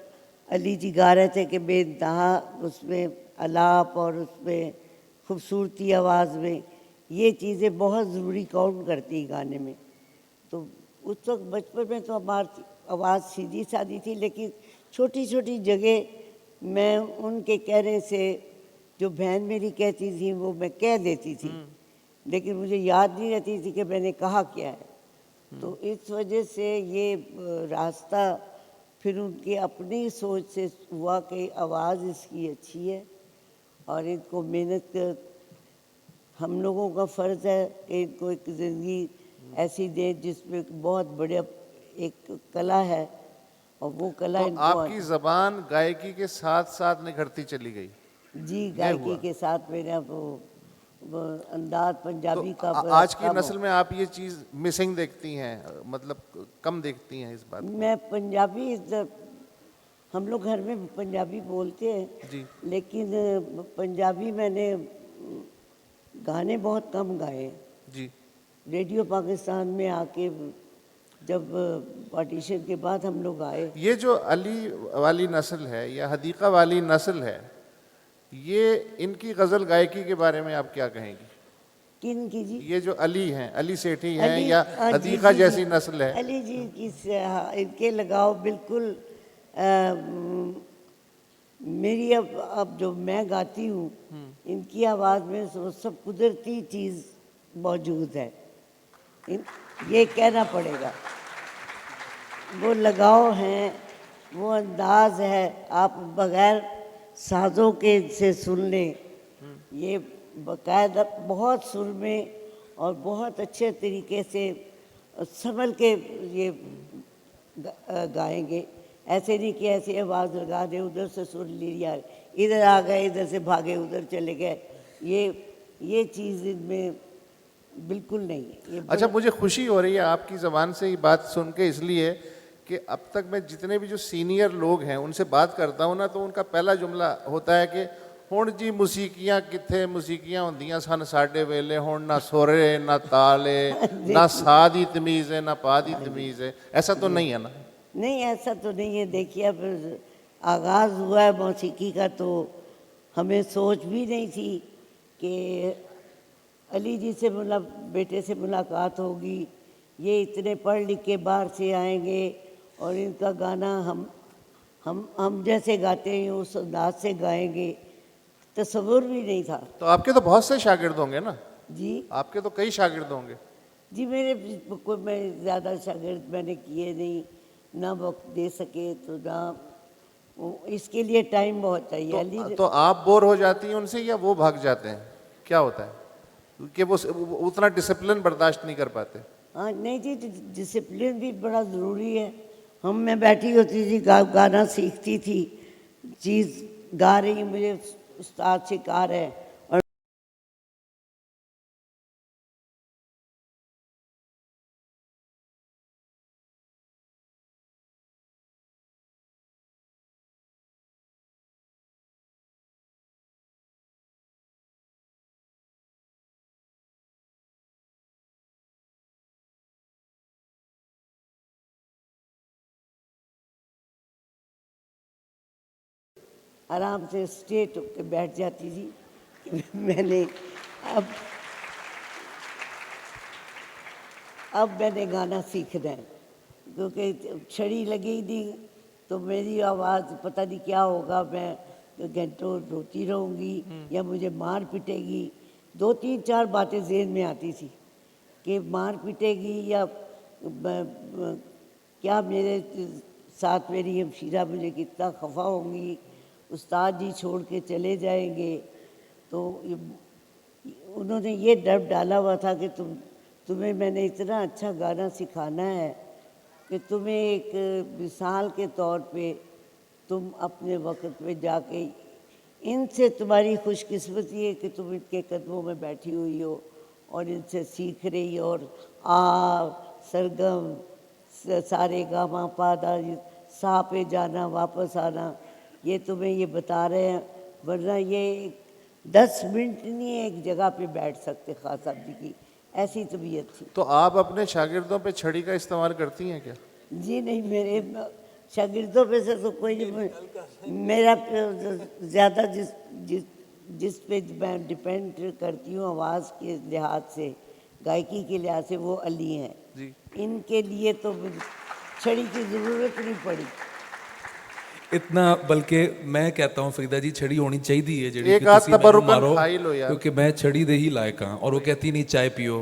अली जी गा रहे थे कि बेइंतहा उसमें आलाप और उसमें खूबसूरती आवाज़ में ये चीज़ें बहुत ज़रूरी काउंट करती गाने में। तो उस वक्त बचपन में तो हमारी आवाज़ सीधी सादी थी, लेकिन छोटी छोटी जगह मैं उनके कहने से जो बहन मेरी कहती थी वो मैं कह देती थी, लेकिन मुझे याद नहीं रहती थी कि मैंने कहा क्या है। तो इस वजह से ये रास्ता फिर उनके अपनी सोच से हुआ कि आवाज़ इसकी अच्छी है और इनको मेहनत हम लोगों का फ़र्ज़ है कि इनको एक ज़िंदगी ऐसी दें जिसमें बहुत बड़ा एक कला है और वो कला तो इनको आपकी ज़बान गायकी के साथ साथ निखरती चली गई। जी गायकी के साथ मेरा वो अंदाज पंजाबी का आज की कम हो। नस्ल में आप ये चीज़ मिसिंग देखती हैं, मतलब कम देखती हैं इस बात को? मैं पंजाबी हम लोग घर में पंजाबी बोलते हैं जी। लेकिन पंजाबी मैंने गाने बहुत कम गाए। जी। रेडियो पाकिस्तान में आके जब पार्टीशन के बाद हम लोग आए। ये जो अली वाली नस्ल है या हदीक़ा वाली नस्ल है, ये इनकी गज़ल गायकी के बारे में आप क्या कहेंगी? किन की जी? ये जो अली हैं, अली सेठी हैं अली या हाँ, जी, हदीक़ा जी, जैसी जी। नस्ल है, अली जी की हाँ, इनके लगाव बिल्कुल मेरी अब जो मैं गाती हूँ इनकी आवाज़ में वो सब कुदरती चीज़ मौजूद है। ये कहना पड़ेगा, वो लगाव हैं, वो अंदाज़ है। आप बग़ैर साज़ों के से सुन लें, ये बाकायदा बहुत सुर में और बहुत अच्छे तरीके से संभल के ये गाएंगे। ऐसे नहीं कि ऐसी आवाज़ लगा दे, उधर से सुन लिया, इधर आ गए, इधर से भागे, उधर चले गए। ये चीज़ इनमें बिल्कुल नहीं है। ये अच्छा, मुझे खुशी हो रही है आपकी ज़बान से ये बात सुन के, इसलिए कि अब तक मैं जितने भी जो सीनियर लोग हैं उनसे बात करता हूँ ना, तो उनका पहला जुमला होता है कि हुण जी मुसीकियाँ कित्थे मुसीकियाँ होंदियां सन साडे वेले, हुण ना सुरे ना ताले ना सा दी तमीज़ है ना पा दी तमीज़ है। ऐसा तो नहीं है ना? नहीं, ऐसा तो नहीं है। देखिए अब आगाज़ हुआ है मौसीकी का, तो हमें सोच भी नहीं थी कि अली जी से बेटे से मुलाकात होगी, ये इतने पढ़ लिख के बाहर से आएंगे और इनका गाना हम जैसे गाते हैं उस अंदाज से गाएंगे, तसव्वुर भी नहीं था। तो आपके तो बहुत से शागिर्द होंगे ना? जी आपके तो कई शागिर्द होंगे। जी, मेरे कोई मैं ज़्यादा शागिर्द मैंने किए नहीं, ना वक्त दे सके तो ना, इसके लिए टाइम बहुत चाहिए। तो आप बोर हो जाती हैं उनसे या वो भाग जाते हैं? क्या होता है कि वो उतना डिसिप्लिन बर्दाश्त नहीं कर पाते? हाँ नहीं जी, डिसिप्लिन भी बड़ा ज़रूरी है। मैं बैठी होती थी, गाना सीखती थी, चीज़ गा रही, मुझे उस्ताद सिखा रहे हैं और आराम से स्ट्रेट होकर बैठ जाती थी कि मैंने अब मैंने गाना सीखना है, क्योंकि छड़ी लगी थी तो मेरी आवाज़ पता नहीं क्या होगा, मैं घंटों रोती रहूँगी या मुझे मार पिटेगी। 2-3-4 बातें ज़हन में आती थी कि मार पिटेगी या क्या मेरे साथ मेरी हमशीरा मुझे कितना खफा होंगी, उस्ताद जी छोड़ के चले जाएंगे। तो उन्होंने ये डर डाला हुआ था कि तुम्हें मैंने इतना अच्छा गाना सिखाना है कि तुम्हें एक मिसाल के तौर पे तुम अपने वक्त पे जाके इनसे, तुम्हारी खुशकिस्मती है कि तुम इनके कदमों में बैठी हुई हो और इनसे सीख रही हो। और सरगम, सारे गामा पादा, सा पे जाना वापस आना, ये तुम्हें ये बता रहे हैं, वरना ये 10 मिनट नहीं एक जगह पे बैठ सकते खान साहब जी की, ऐसी तबीयत थी। तो आप अपने शागिर्दों पे छड़ी का इस्तेमाल करती हैं क्या? जी नहीं, मेरे शागिर्दों पे से तो कोई नहीं, मेरा ज़्यादा जिस पे मैं डिपेंड करती हूँ आवाज़ के लिहाज से, गायकी के लिहाज से, वो अली हैं जी। इनके लिए तो मुझे छड़ी की ज़रूरत नहीं पड़ी। इतना, बल्कि मैं कहता हूँ फरीदा जी छड़ी होनी चाहिए है ਜਿਹੜੀ एक आध तबरुकन खाई लो यार, क्योंकि मैं छड़ी दे ही लायक हाँ। और वो कहती नहीं चाय पियो,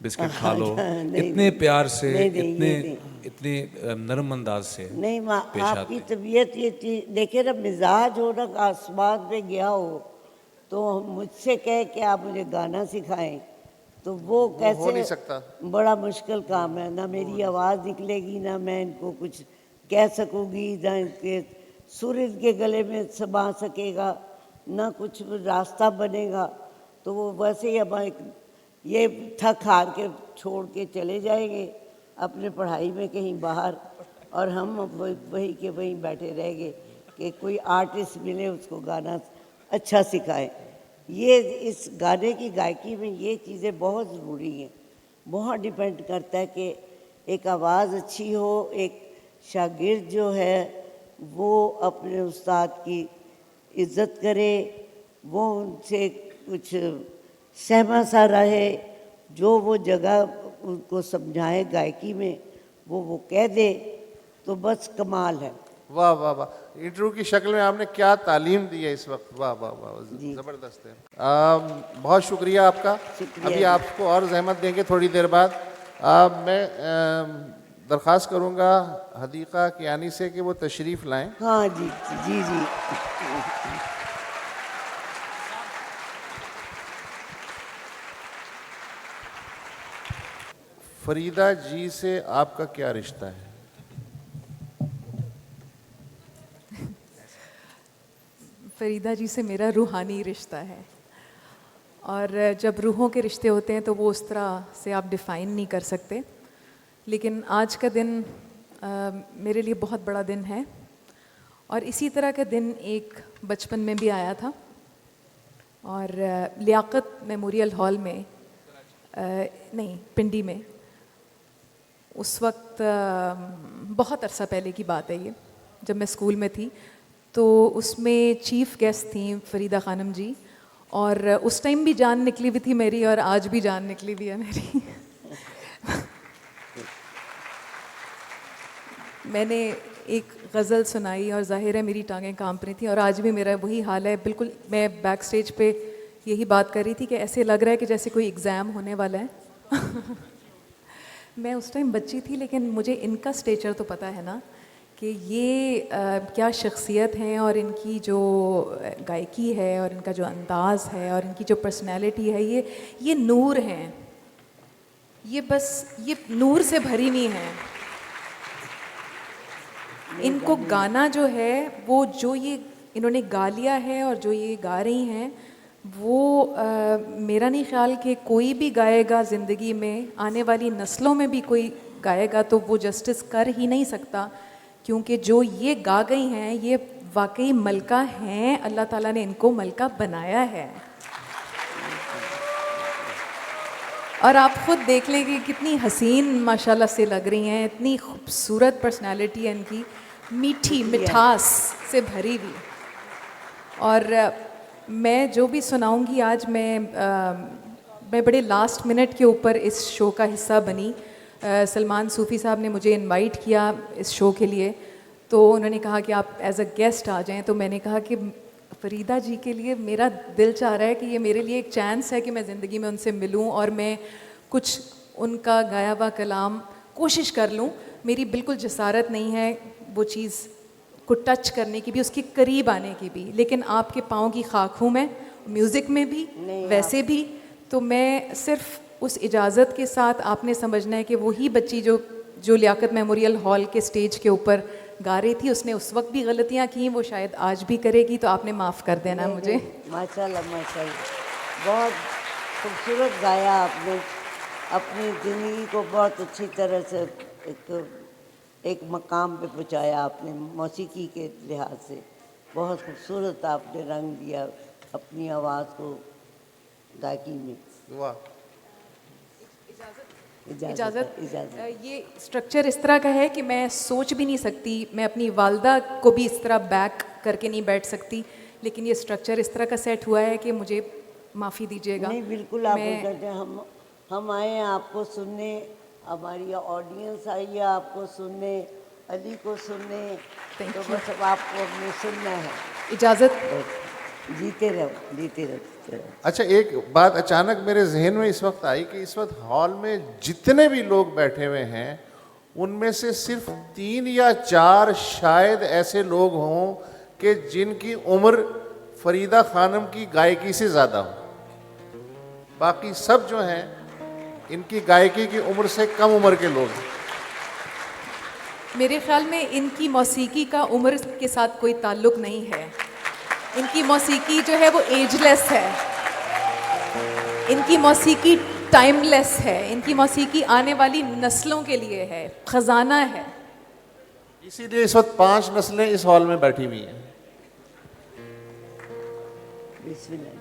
बिस्किट खा लो, इतने प्यार से, इतने नरम अंदाज से नहीं माँ, पेश आपकी आते। तबीयत ये चीज़ देखे ना, मिजाज हो ना, आसमान पे गया हो तो मुझसे कहे कि आप मुझे गाना सिखाएं, तो वो कैसे हो नहीं सकता। बड़ा मुश्किल काम है। ना मेरी आवाज़ निकलेगी, ना मैं इनको कुछ कह सकूँगी, ना इनके सुर इनके गले में समा सकेगा, ना कुछ रास्ता बनेगा। तो वो वैसे ही अब ये थक हार के छोड़ के चले जाएंगे अपने पढ़ाई में कहीं बाहर, और हम वहीं के वहीं बैठे रहेंगे कि कोई आर्टिस्ट मिले उसको गाना अच्छा सिखाए। ये इस गाने की गायकी में ये चीज़ें बहुत ज़रूरी हैं। बहुत डिपेंड करता है कि एक आवाज़ अच्छी हो, एक शागिर्द जो है वो अपने उस्ताद की इज़्ज़त करे, वो उनसे कुछ सहमा सा रहे, जो वो जगह उनको समझाए गायकी में वो कह दे, तो बस कमाल है। वाह वाह वाह, इंटरव्यू की शक्ल में आपने क्या तालीम दी है इस वक्त, वाह वाह वाह, ज़बरदस्त है। बहुत शुक्रिया आपका। शुक्रिया अभी आपको और जहमत देंगे थोड़ी देर बाद। मैं दरख्वास्त करूँगा हदीक़ा कियानी से कि वो तशरीफ़ लाएं। हाँ जी जी जी। फरीदा जी से आपका क्या रिश्ता है? फरीदा जी से मेरा रूहानी रिश्ता है, और जब रूहों के रिश्ते होते हैं तो वो उस तरह से आप डिफ़ाइन नहीं कर सकते। लेकिन आज का दिन मेरे लिए बहुत बड़ा दिन है, और इसी तरह का दिन एक बचपन में भी आया था। और लियाकत मेमोरियल हॉल में, नहीं पिंडी में, उस वक्त बहुत अरसा पहले की बात है ये, जब मैं स्कूल में थी, तो उसमें चीफ़ गेस्ट थी फरीदा खानम जी, और उस टाइम भी जान निकली हुई थी मेरी, और आज भी जान निकली हुई है मेरी। मैंने एक गज़ल सुनाई और ज़ाहिर है मेरी टांगें कांप रही थी, और आज भी मेरा वही हाल है बिल्कुल। मैं बैक स्टेज पे यही बात कर रही थी कि ऐसे लग रहा है कि जैसे कोई एग्ज़ाम होने वाला है। मैं उस टाइम बच्ची थी, लेकिन मुझे इनका स्टेचर तो पता है ना कि ये क्या शख्सियत हैं, और इनकी जो गायकी है और इनका जो अंदाज़ है और इनकी जो पर्सनैलिटी है, ये नूर हैं। ये बस ये नूर से भरी हुई हैं। इनको गाना जो है, वो जो ये इन्होंने गा लिया है और जो ये गा रही हैं, वो मेरा नहीं ख्याल कि कोई भी गाएगा ज़िंदगी में, आने वाली नस्लों में भी कोई गाएगा तो वो जस्टिस कर ही नहीं सकता, क्योंकि जो ये गा गई हैं ये वाकई मलका हैं। अल्लाह ताला ने इनको मलका बनाया है। और आप ख़ुद देख लें कि कितनी हसीन माशाल्लाह से लग रही हैं, इतनी खूबसूरत पर्सनालिटी है इनकी, मीठी मिठास से भरी हुई। और मैं जो भी सुनाऊंगी आज, मैं बड़े लास्ट मिनट के ऊपर इस शो का हिस्सा बनी। सलमान सूफ़ी साहब ने मुझे इनवाइट किया इस शो के लिए, तो उन्होंने कहा कि आप एज अ गेस्ट आ जाएं। तो मैंने कहा कि फरीदा जी के लिए मेरा दिल चाह रहा है कि ये मेरे लिए एक चांस है कि मैं ज़िंदगी में उनसे मिलूं और मैं कुछ उनका गाया हुआ कलाम कोशिश कर लूं। मेरी बिल्कुल जसारत नहीं है वो चीज़ को टच करने की भी, उसके करीब आने की भी, लेकिन आपके पाँव की खाक हूँ मैं, म्यूज़िक में भी वैसे भी। तो मैं सिर्फ उस इजाज़त के साथ, आपने समझना है कि वही बच्ची जो लियाकत मेमोरियल हॉल के स्टेज के ऊपर गा रही थी, उसने उस वक्त भी गलतियाँ की, वो शायद आज भी करेगी, तो आपने माफ़ कर देना मुझे। माशाल्लाह माशाल्लाह, बहुत खूबसूरत गाया आपने, अपनी ज़िंदगी को बहुत अच्छी तरह से एक मकाम पे पहुंचाया आपने मौसीकी के लिहाज से। बहुत खूबसूरत आपने रंग दिया अपनी आवाज़ को गायकी में। वाह। इजाज़त। ये स्ट्रक्चर इस तरह का है कि मैं सोच भी नहीं सकती, मैं अपनी वालदा को भी इस तरह बैक करके नहीं बैठ सकती, लेकिन ये स्ट्रक्चर इस तरह का सेट हुआ है कि मुझे माफ़ी दीजिएगा। नहीं बिल्कुल, आप कहते हैं हम आए हैं आपको सुनने, हमारी ऑडियंस आई है आपको सुनने, अली को सुनने, तो बस अब आपको अपने सुनना है। इजाज़त। जीते रहो जीते रहो। अच्छा, एक बात अचानक मेरे जहन में इस वक्त आई कि इस वक्त हॉल में जितने भी लोग बैठे हुए हैं उनमें से सिर्फ 3 या 4 शायद ऐसे लोग हों कि जिनकी उम्र फरीदा खानम की गायकी से ज़्यादा हो। बाकी सब जो हैं इनकी गायकी की उम्र से कम उम्र के लोग हैं। मेरे ख्याल में इनकी मौसीकी का उम्र के साथ कोई ताल्लुक़ नहीं है। इनकी मौसीकी जो है वो एजलेस है, इनकी मौसीकी टाइमलेस है, इनकी मौसीकी आने वाली नस्लों के लिए है, ख़जाना है। इसीलिए इस वक्त 5 नस्लें इस हॉल में बैठी हुई हैं। बिस्मिल्लाह जी।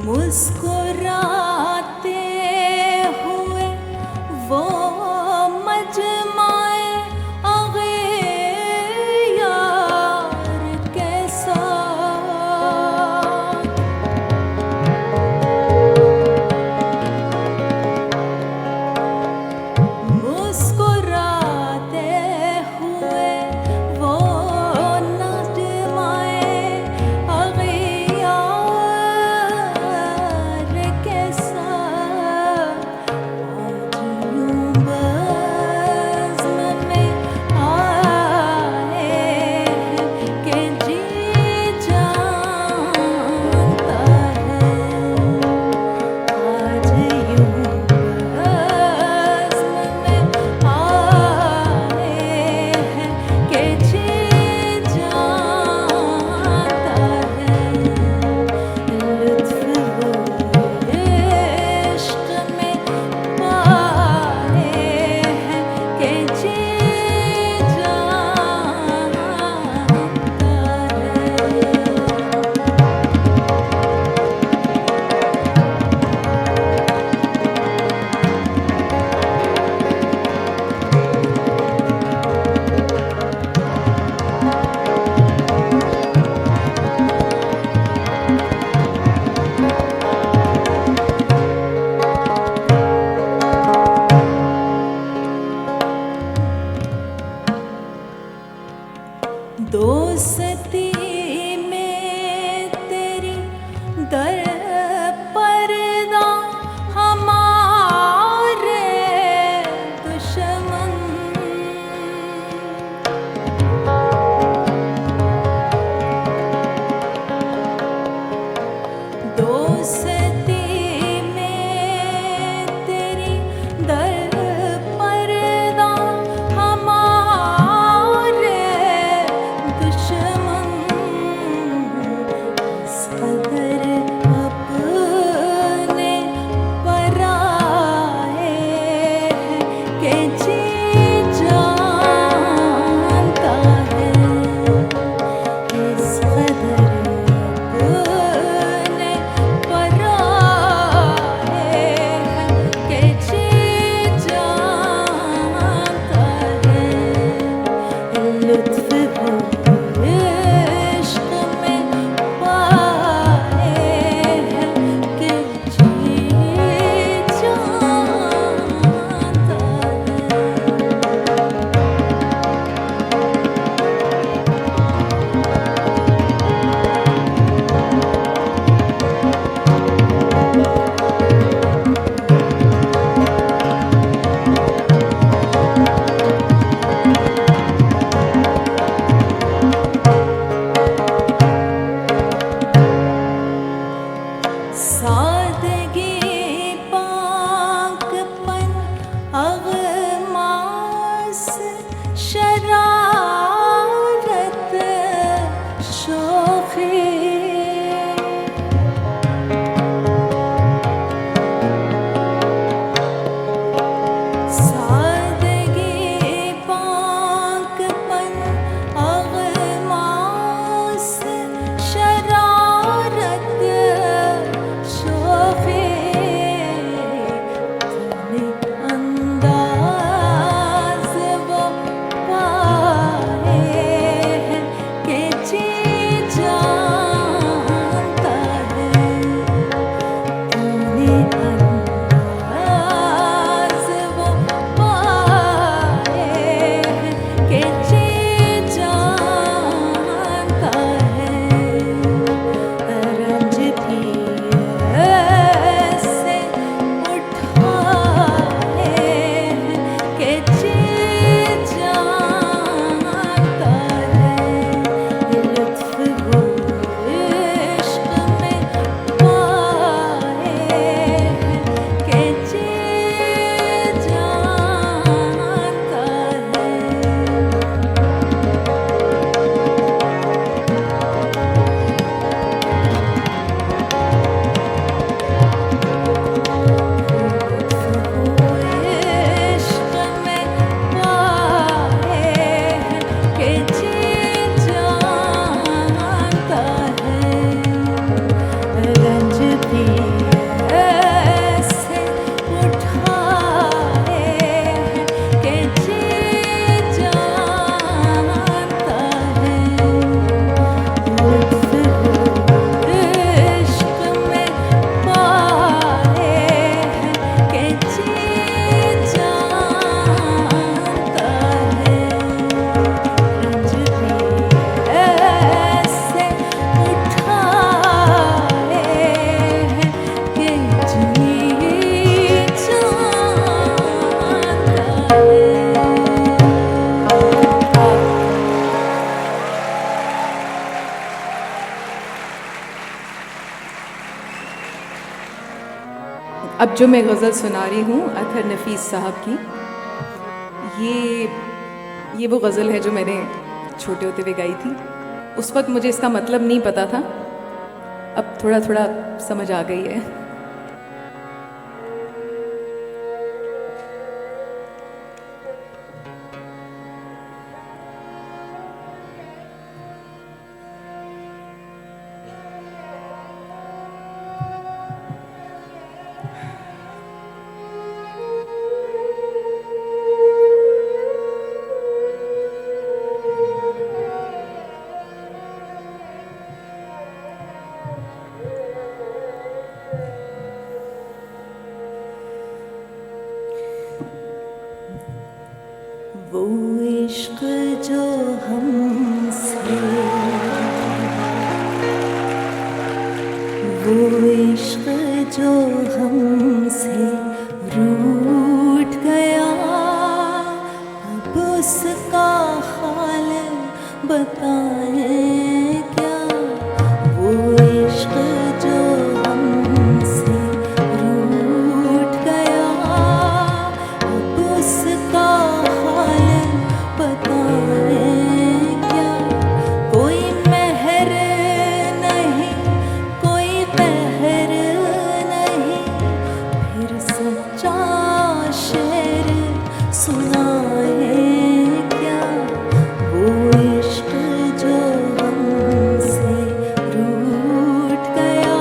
मुस्कुराते हुए वो मजमाए अग़ियार कैसा, मुस्कुराते हुए वो मजमाए अग़ियार कैसा, आज यूं बज़्म में आए हैं कि जी जानता है, आज यूं बज़्म में आए हैं कि जी जानता है, लुत्फ़ वो इश्क़ में पाए हैं कि जी दोस्ती में तेरी दर पर्दा हमारे दुश्मन, दोस्ती में तेरी दर पर्दा हमारे दुश्मन, इस कदर अपने पराए हैं कि जी जानता है, इस कदर अपने पराए हैं कि जी जानता है, लुत्फ़ वो अब जो मैं गज़ल सुना रही हूँ अतहर नफीस साहब की, ये वो गज़ल है जो मैंने छोटे होते हुए गाई थी। उस वक्त मुझे इसका मतलब नहीं पता था, अब थोड़ा थोड़ा समझ आ गई है। वो इश्क जो हमसे, वो इश्क जो हमसे रूठ गया, अब उसका हाल बताएं क्या। वो इश्क जो हमसे रूठ गया, अब उसका बताएं क्या। कोई मेहर नहीं, कोई कहर नहीं, फिर सच्चा शेर सुनाए क्या। वो इश्क जो हमसे रूठ गया।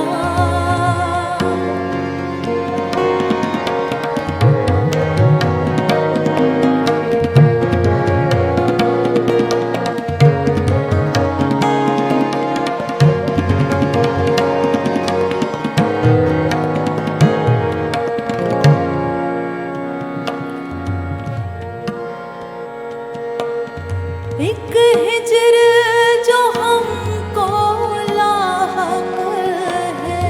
एक हिजर जो हमको लाहक है,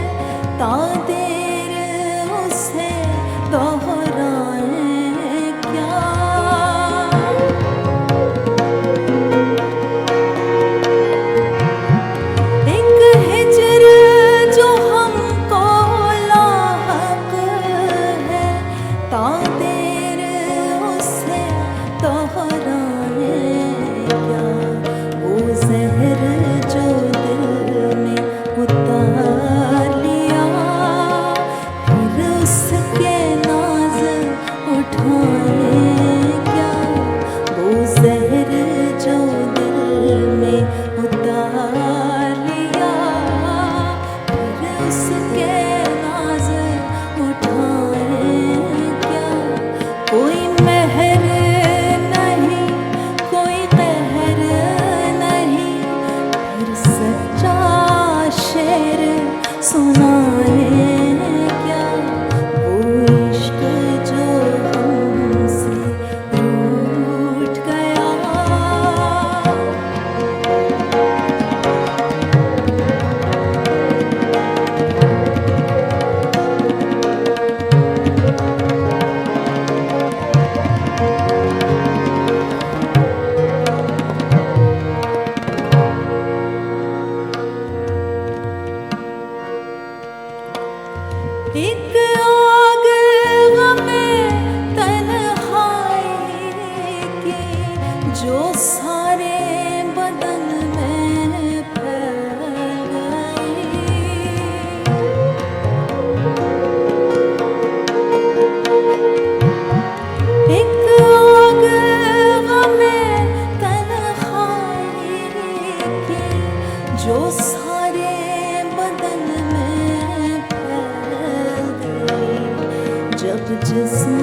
तादेर उसे दोहराएं क्या। एक हिजर जो हमको लाहक है, तादेर उसे दोहराएं क्या। वो जहर जो दिल में उतार लिया, फिर उसके नाज उठाए क्या। वो जहर जो दिल में उतार लिया, फिर उसके नाज उठाए क्या। कोई मेहर नहीं, कोई कहर नहीं, फिर सच्चा शेर सुनाए क्या। वो इश्क जो हमसे रूठ गया। एक आग गमे तन्हाई की, जो सारे बदन में फैल गई। एक आग गमे तन्हाई की, जो सारे बदन में फैल गई। जब जिस्म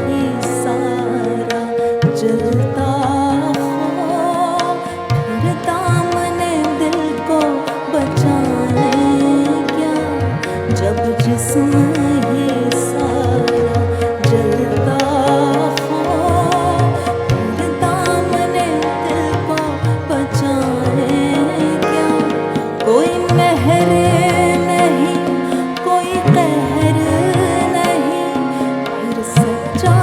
ही सारा जलता हो, फिर दामने दिल को बचाए क्या। जब जिस्म ही सारा जलता हो, फिर दामने दिल को बचाए क्या। कोई मेहर नहीं, कोई कहर नहीं, फिर सच्चा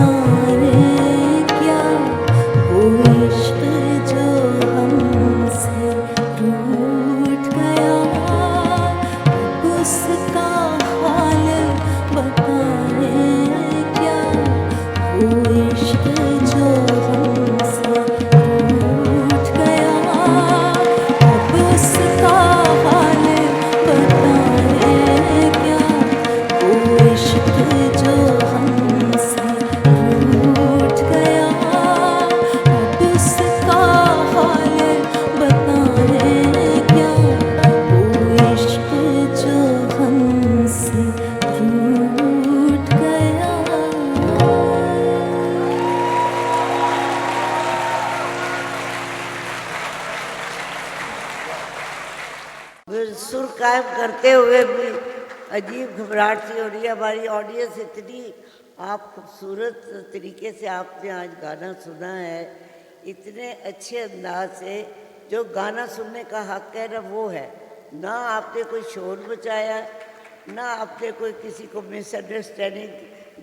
बताएं क्या वो इश्क जो हमसे रूठ गया, उसका हाल बताएं क्या वो इश्क जो हमसे रूठ गया, उसका हाल बताएं क्या वो इश्क जो हमसे रूठ गया, उसका हाल बताएं क्या वो इश्क जो हमसे रूठ गया। फिर सुर कायम करते हुए भी अजीब घबराहट सी हो रही है। हमारी ऑडियंस इतनी आप खूबसूरत तरीके से आपने आज गाना सुना है, इतने अच्छे अंदाज से, जो गाना सुनने का हक है ना वो है। ना आपने कोई शोर मचाया, ना आपने कोई किसी को मिसअंडरस्टैंडिंग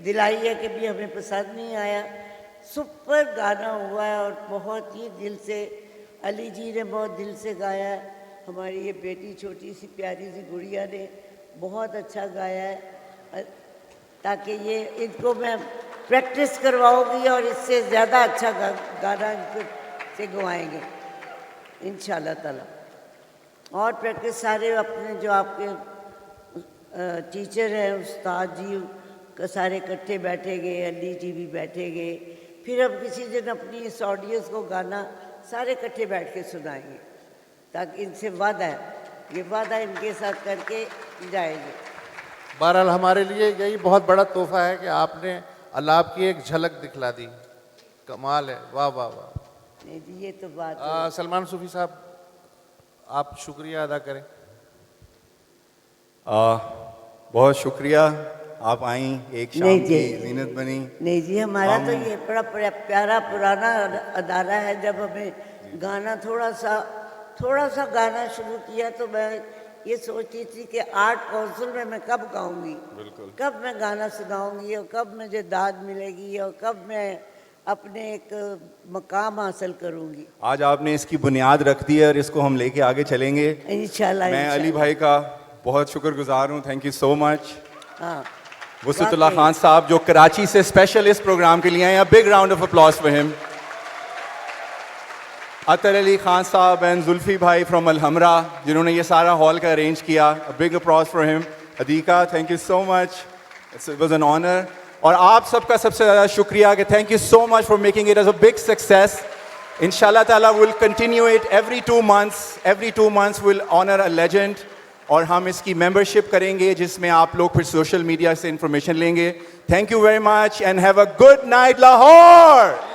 दिलाई है कि भी हमें पसंद नहीं आया। सुपर गाना हुआ है और बहुत ही दिल से अली जी ने बहुत दिल से गाया है। हमारी ये बेटी छोटी सी प्यारी सी गुड़िया ने बहुत अच्छा गाया है। ताकि ये इनको मैं प्रैक्टिस करवाऊंगी और इससे ज़्यादा अच्छा गाना इनको से गवाएंगे इंशाल्लाह ताला। और प्रैक्टिस सारे अपने जो आपके टीचर हैं, उस्ताद जी सारे इकट्ठे बैठेंगे, अली जी भी बैठेंगे। फिर हम किसी दिन अपनी इस ऑडियंस को गाना सारे इकट्ठे बैठ के सुनाएंगे, ताकि इनसे वादा है, ये वादा इनके साथ करके जाएंगे। बहरहाल हमारे लिए यही बहुत बड़ा तोहफा है कि आपने अलाप की एक झलक दिखला दी। कमाल है, वाह वाह वाह। नहीं जी, ये तो बात है। सलमान सूफी साहब, आप शुक्रिया अदा करें। बहुत शुक्रिया, आप आई, एक शाम नहीं की जी। जीनत बनी। नहीं जी, हमारा तो ये बड़ा प्यारा पुराना अदारा है। जब हमें गाना थोड़ा सा गाना शुरू किया तो मैं ये सोचती थी कि आर्ट काउंसिल में मैं कब गाऊंगी, कब मैं गाना सुनाऊंगी और कब मुझे दाद मिलेगी और कब मैं अपने एक मकाम हासिल करूंगी। आज आपने इसकी बुनियाद रख दी है और इसको हम लेके आगे चलेंगे इंशाल्लाह। मैं अली भाई का बहुत शुक्रगुजार हूँ, थैंक यू सो मच। हाँ, वसीतुल्लाह खान साहब जो कराची से स्पेशल इस प्रोग्राम के लिए आए, big round of applause for him. Atar Ali Khan Sahab and Zulfi भाई फ्रॉम अलहमरा जिन्होंने ये सारा हॉल का अरेंज किया, big applause for him. Adeeka, thank you so much, it was an honour. और आप सबका सबसे ज़्यादा शुक्रिया कि thank you so much for making it as a big success. इंशाल्लाह ताला will continue it every 2 months will honour a legend. और हम इसकी मेंबरशिप करेंगे जिसमें आप लोग फिर सोशल मीडिया से इंफॉर्मेशन लेंगे। Thank you very much and have a good night Lahore.